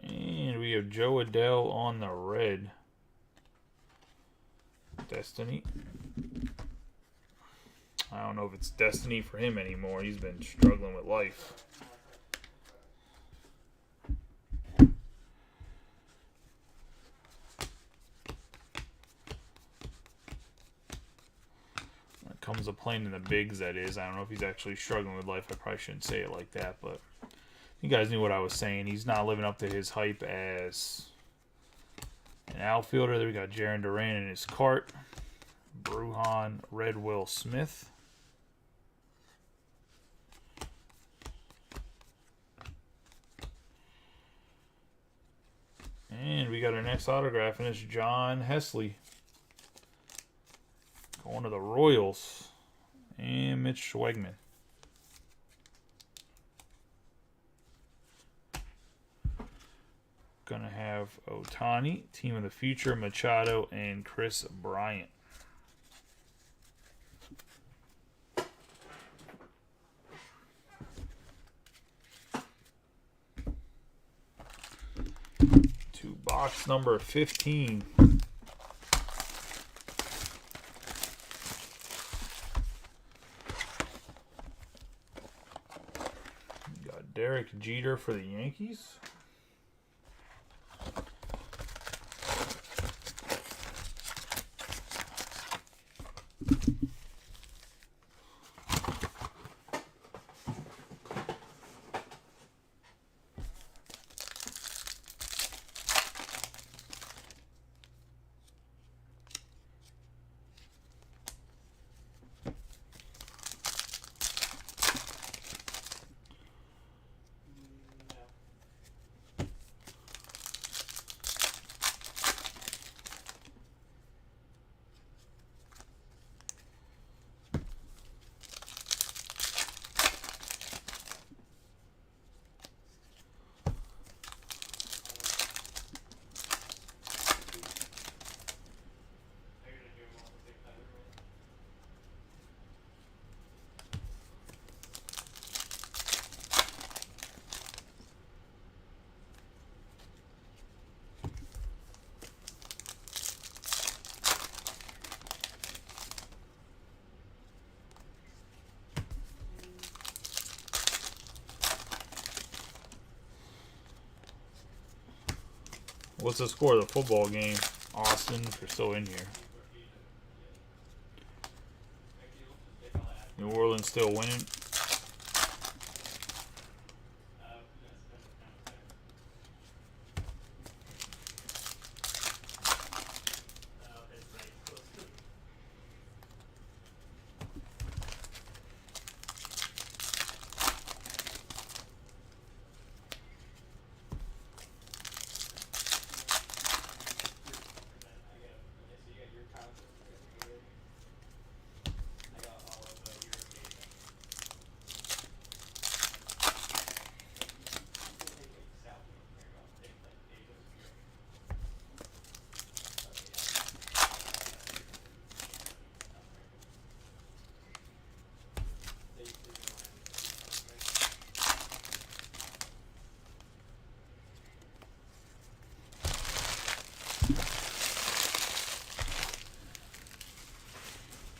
And we have Joe Adele on the red. Destiny. I don't know if it's destiny for him anymore. He's been struggling with life. Comes a plane in the bigs, that is. I don't know if he's actually struggling with life. I probably shouldn't say it like that, but you guys knew what I was saying. He's not living up to his hype as an outfielder. There we got Jarren Duran in his cart. Brujan, Red Will Smith. And we got our next autograph, and it's John Hesley. Going to the Royals. And Mitch Schwegman. Gonna have Ohtani, Team of the Future, Machado, and Chris Bryant. To box number 15. Derek Jeter for the Yankees. What's the score of the football game? Austin, if you're still in here. New Orleans still winning.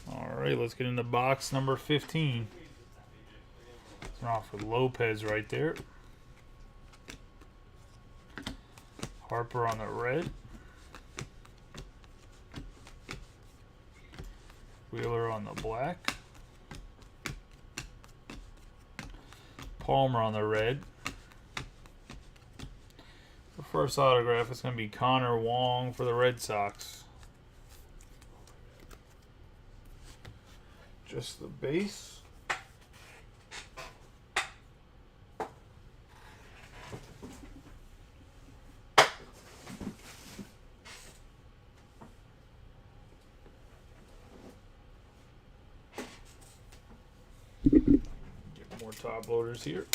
Alright, let's get into box number 15. Start off with Lopez right there. Harper on the red. Wheeler on the black. Palmer on the red. The first autograph is going to be Connor Wong for the Red Sox. Just the base. Get more top loaders here.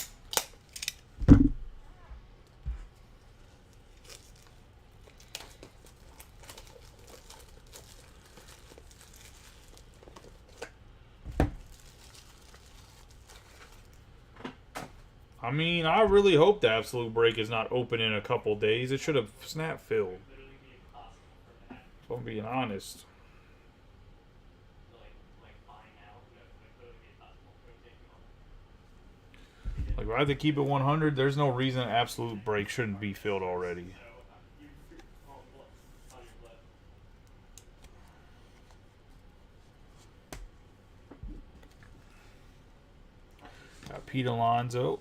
I mean, I really hope the Absolute Break is not open in a couple days. It should have snap filled. If I'm being honest. Like, if I have to keep it 100, there's no reason Absolute Break shouldn't be filled already. Got Pete Alonso.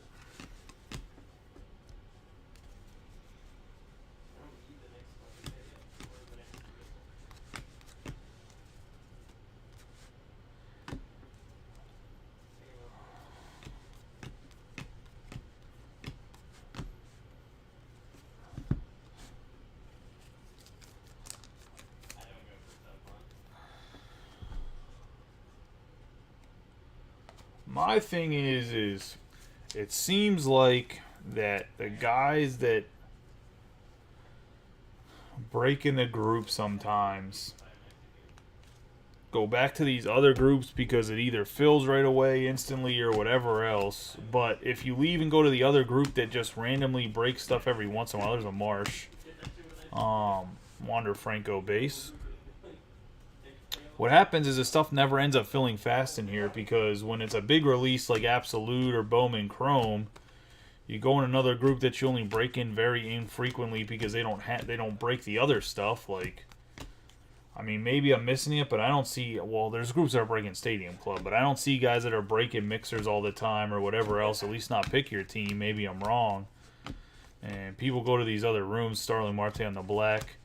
My thing is it seems like that the guys that break in the group sometimes go back to these other groups because it either fills right away instantly or whatever else. But if you leave and go to the other group that just randomly breaks stuff every once in a while, there's a Marsh. Wander Franco base. What happens is the stuff never ends up filling fast in here because when it's a big release like Absolute or Bowman Chrome, you go in another group that you only break in very infrequently because they don't break the other stuff. Like, I mean, maybe I'm missing it, but I don't see. Well, there's groups that are breaking Stadium Club, but I don't see guys that are breaking mixers all the time or whatever else. At least not Pick Your Team. Maybe I'm wrong. And people go to these other rooms. Starling Marte on the black.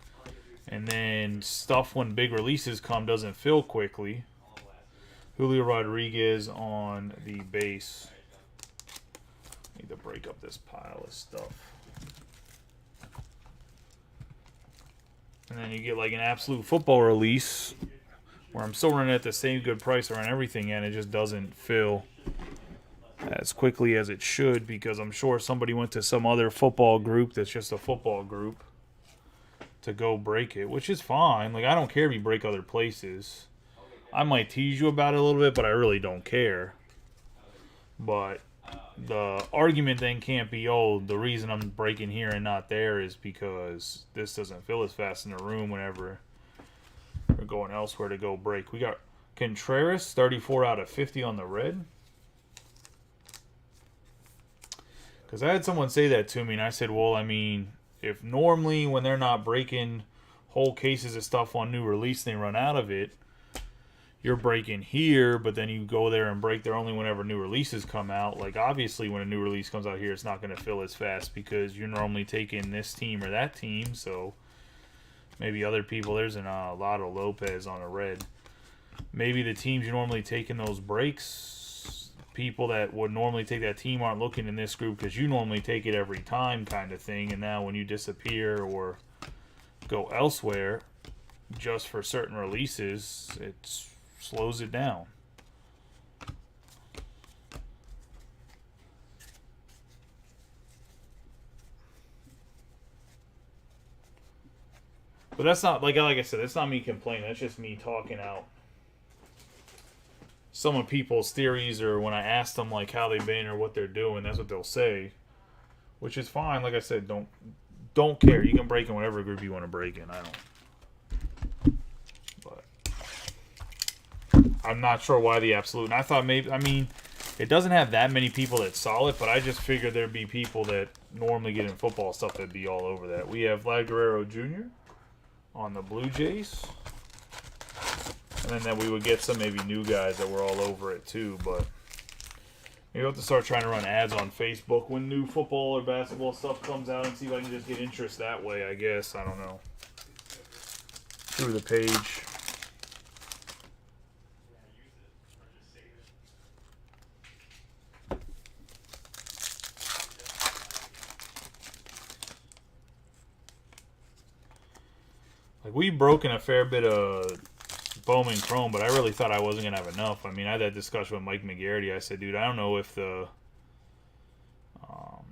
And then stuff when big releases come doesn't fill quickly. Julio Rodriguez on the base. Need to break up this pile of stuff. And then you get like an Absolute Football release where I'm still running at the same good price around everything and it just doesn't fill as quickly as it should because I'm sure somebody went to some other football group that's just a football group to go break it, which is fine. Like, I don't care if you break other places. I might tease you about it a little bit, but I really don't care. But the argument then can't be, oh, the reason I'm breaking here and not there is because this doesn't fill as fast in the room whenever we're going elsewhere to go break. We got Contreras, 34 out of 50 on the red. Because I had someone say that to me, and I said, well, I mean, if normally when they're not breaking whole cases of stuff on new release and they run out of it, you're breaking here, but then you go there and break there only whenever new releases come out. Like, obviously, when a new release comes out here, it's not going to fill as fast because you're normally taking this team or that team. So maybe other people, there's a lot of Lopez on a red. Maybe the teams you normally take in those breaks, people that would normally take that team aren't looking in this group because you normally take it every time kind of thing. And now when you disappear or go elsewhere just for certain releases, it slows it down. But that's not, like I said, that's not me complaining. That's just me talking out some of people's theories, or when I ask them like how they've been or what they're doing, that's what they'll say, which is fine. Like I said, don't care. You can break in whatever group you want to break in. I don't. But I'm not sure why the Absolute. And I thought maybe, I mean, it doesn't have that many people that saw it, but I just figured there'd be people that normally get in football stuff that'd be all over that. We have Vlad Guerrero Jr. on the Blue Jays. And then we would get some maybe new guys that were all over it too. But maybe I'll have to start trying to run ads on Facebook when new football or basketball stuff comes out and see if I can just get interest that way, I guess. I don't know. Through the page. Like, we've broken a fair bit of Bowman Chrome, but I really thought I wasn't going to have enough. I mean, I had that discussion with Mike McGarity. I said, dude, I don't know if the... I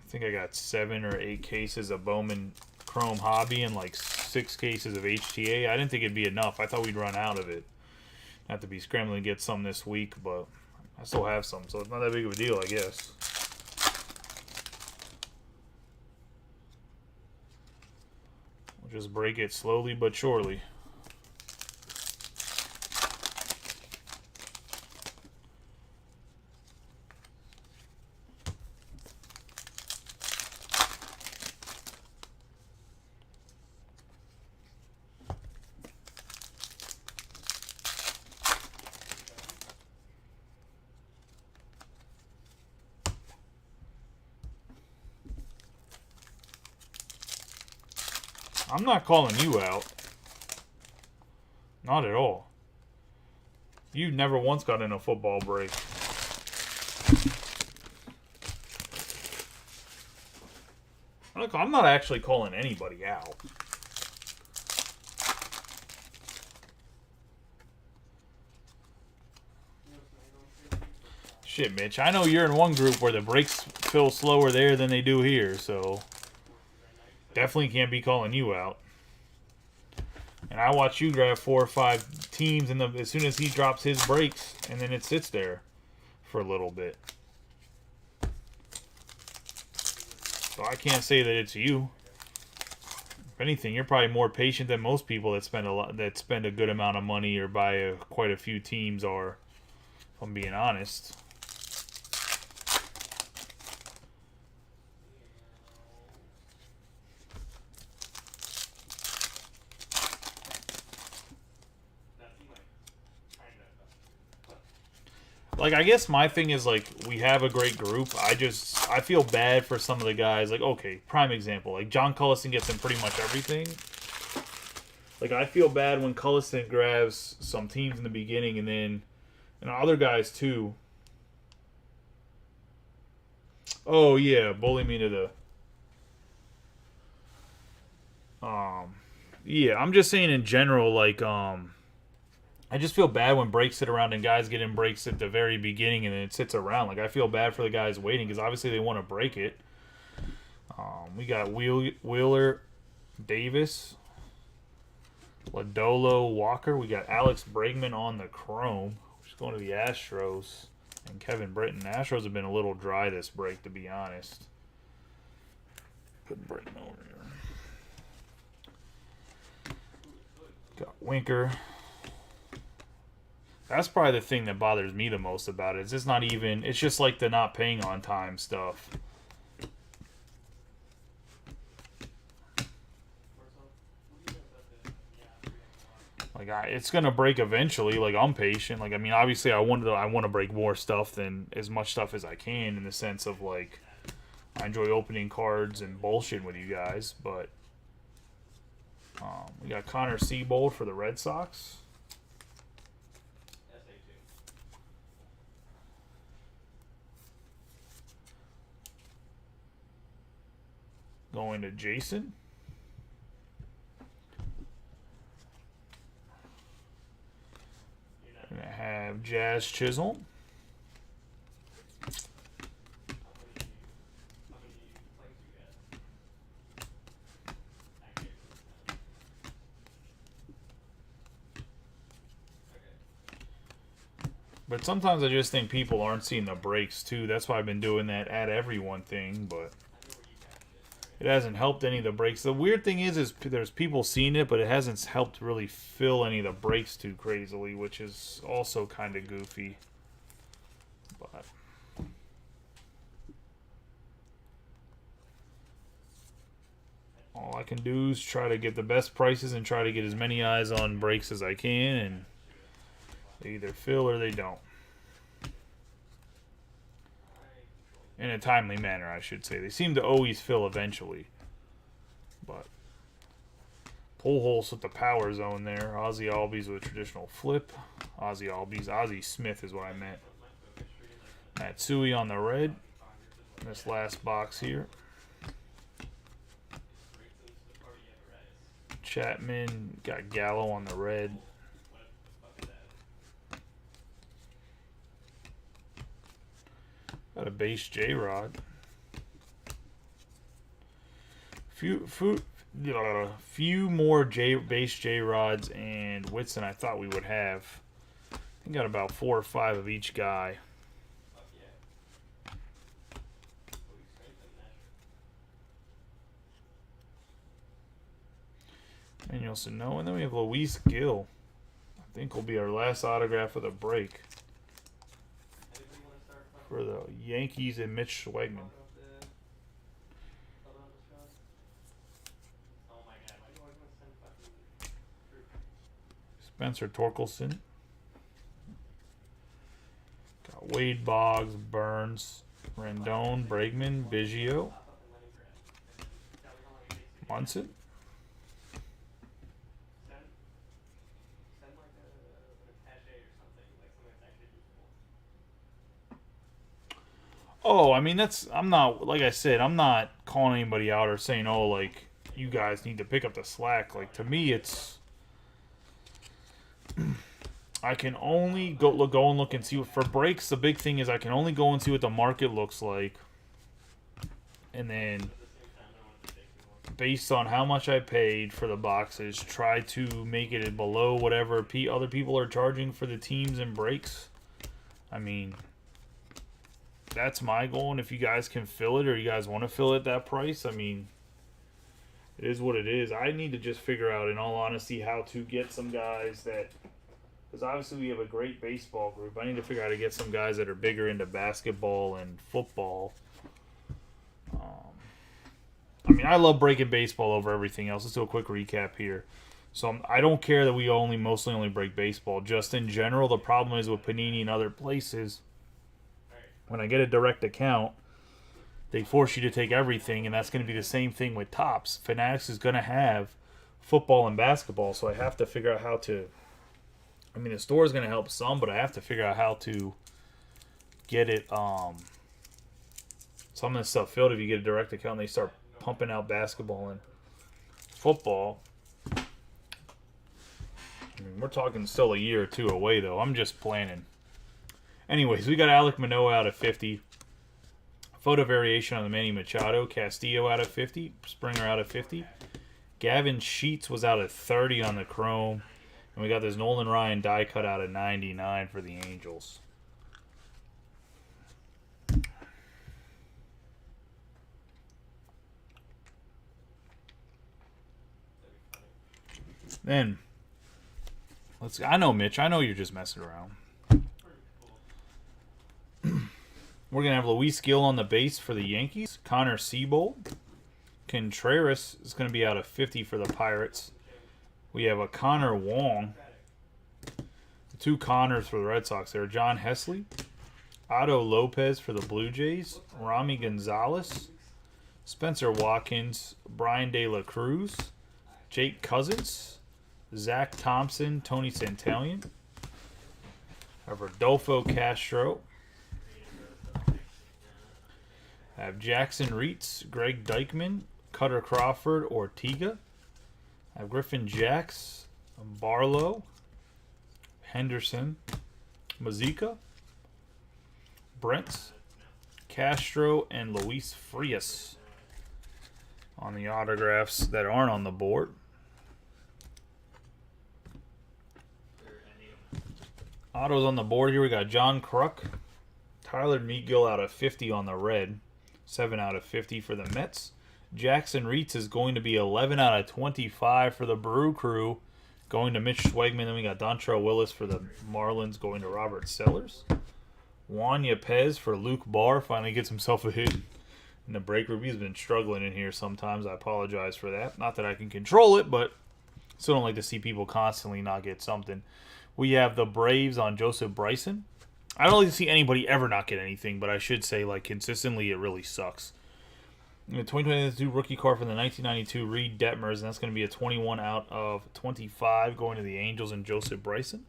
think I got 7 or 8 cases of Bowman Chrome Hobby and like 6 cases of HTA. I didn't think it'd be enough. I thought we'd run out of it. Have to be scrambling to get some this week, but I still have some, so it's not that big of a deal, I guess. We'll just break it slowly but surely. I'm not calling you out. Not at all. You never once got in a football break. Look, I'm not actually calling anybody out. Shit, Mitch. I know you're in one group where the breaks feel slower there than they do here, so... Definitely can't be calling you out. And I watch you grab 4 or 5 teams and as soon as he drops his breaks, and then it sits there for a little bit. So I can't say that it's you. If anything, you're probably more patient than most people that spend a good amount of money or buy quite a few teams are, if I'm being honest. Like, I guess my thing is, like, we have a great group. I feel bad for some of the guys. Like, okay, prime example. Like, John Cullison gets in pretty much everything. Like, I feel bad when Cullison grabs some teams in the beginning and then... And other guys, too. Oh, yeah, bully me to the... Yeah, I'm just saying in general, like, I just feel bad when breaks sit around and guys get in breaks at the very beginning and then it sits around. Like, I feel bad for the guys waiting because obviously they want to break it. We got Wheeler Davis, Ladolo Walker. We got Alex Bregman on the Chrome. Just going to the Astros and Kevin Britton. The Astros have been a little dry this break, to be honest. Put Britton over here. Got Winker. That's probably the thing that bothers me the most about it. It's just not even... It's just like the not paying on time stuff. Like, it's going to break eventually. Like, I'm patient. Like, I mean, obviously, I want to break more stuff than as much stuff as I can in the sense of, like, I enjoy opening cards and bullshitting with you guys. But we got Connor Seabold for the Red Sox. Going to Jason. Gonna have Jazz Chisholm. But sometimes I just think people aren't seeing the breaks too. That's why I've been doing that add everyone thing, but it hasn't helped any of the breaks. The weird thing is there's people seeing it, but it hasn't helped really fill any of the breaks too crazily, which is also kind of goofy. But all I can do is try to get the best prices and try to get as many eyes on breaks as I can, and they either fill or they don't. In a timely manner, I should say. They seem to always fill eventually. But pull holes with the power zone there. Ozzy Albies with a traditional flip. Ozzy Smith is what I meant. Matsui on the red. This last box here. Chapman got Gallo on the red. Got a base J-Rod. Few more base J-Rods and Whitson I thought we would have. I think got about 4 or 5 of each guy. Manuel Sano, and then we have Luis Gil. I think will be our last autograph of the break for the Yankees and Mitch Schwegman. Spencer Torkelson. Got Wade Boggs, Burns, Rendon, Bregman, Biggio, Munson. Oh, I mean, I'm not, like I said, I'm not calling anybody out or saying, oh, like, you guys need to pick up the slack. Like, to me, it's, I can only go and look and see what, for breaks, the big thing is I can only go and see what the market looks like. And then, based on how much I paid for the boxes, try to make it below whatever other people are charging for the teams and breaks. I mean, that's my goal, and if you guys can fill it or you guys want to fill it at that price, I mean, it is what it is. I need to just figure out, in all honesty, how to get some guys that, because obviously we have a great baseball group. I need to figure out how to get some guys that are bigger into basketball and football. I mean, I love breaking baseball over everything else. Let's do a quick recap here. So I don't care that we mostly only break baseball. Just in general, the problem is with Panini and other places, when I get a direct account, they force you to take everything, and that's going to be the same thing with Topps. Fanatics is going to have football and basketball, so I have to figure out how to, I mean, the store is going to help some, but I have to figure out how to get it, some of this stuff filled. If you get a direct account and they start pumping out basketball and football, I mean, we're talking still a year or two away, though. I'm just planning. Anyways, we got Alek Manoah out of 50. Photo variation on the Manny Machado. Castillo out of 50. Springer out of 50. Gavin Sheets was out of 30 on the Chrome. And we got this Nolan Ryan die cut out of 99 for the Angels. Then, I know, Mitch, I know you're just messing around. We're going to have Luis Gil on the base for the Yankees. Connor Seabold. Contreras is going to be out of 50 for the Pirates. We have a Connor Wong. The 2 Connors for the Red Sox there. John Hesley. Otto Lopez for the Blue Jays. Rami Gonzalez. Spencer Watkins. Brian De La Cruz. Jake Cousins. Zach Thompson. Tony Santillan. Have Rodolfo Castro. Have Jackson Reitz, Greg Dykman, Cutter Crawford, Ortega. Have Griffin Jacks, Barlow, Henderson, Mazika, Brent, Castro, and Luis Frias on the autographs that aren't on the board. Autos on the board here. We got John Kruk, Tyler Megill out of 50 on the red. 7 out of 50 for the Mets. Jackson Reitz is going to be 11 out of 25 for the Brew Crew, going to Mitch Schwegman. Then we got Dontrelle Willis for the Marlins, going to Robert Sellers. Juan Yepez for Luke Barr, finally gets himself a hit. And the break review's been struggling in here sometimes. I apologize for that. Not that I can control it, but still don't like to see people constantly not get something. We have the Braves on Joseph Bryson. I don't like to see anybody ever not get anything, but I should say, like, consistently, it really sucks. The 2022 rookie card from the 1992 Reed Detmers, and that's going to be a 21 out of 25 going to the Angels and Joseph Bryson.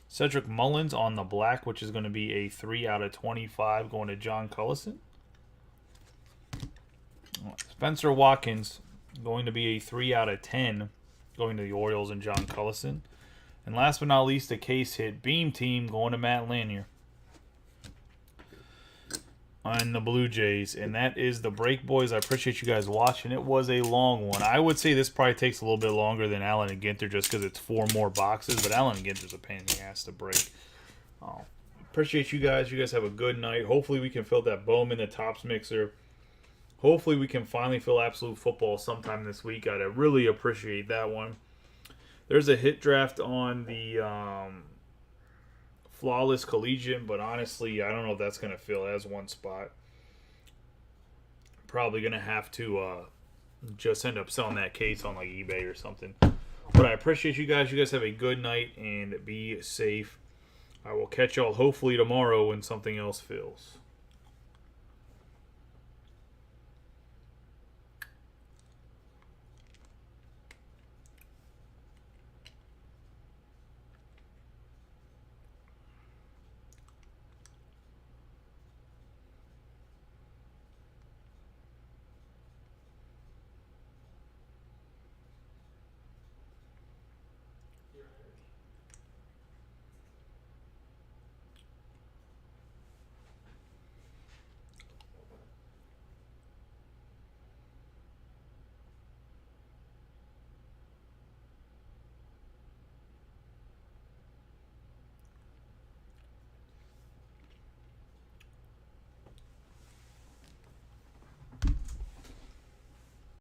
Cedric Mullins on the black, which is going to be a 3 out of 25 going to John Cullison. Spencer Watkins going to be a 3 out of 10 going to the Orioles and John Cullison. And last but not least, a case hit Beam Team going to Matt Lanier on the Blue Jays. And that is the break, boys. I appreciate you guys watching. It was a long one. I would say this probably takes a little bit longer than Allen and Ginter just because it's 4 more boxes. But Allen and Ginter's a pain in the ass to break. Appreciate you guys. You guys have a good night. Hopefully we can fill that Bowman, the Topps mixer. Hopefully we can finally fill Absolute Football sometime this week. I'd really appreciate that one. There's a hit draft on the Flawless Collegiate, but honestly, I don't know if that's going to fill. It has 1 spot. Probably going to have to just end up selling that case on like eBay or something. But I appreciate you guys. You guys have a good night and be safe. I will catch y'all hopefully tomorrow when something else fills.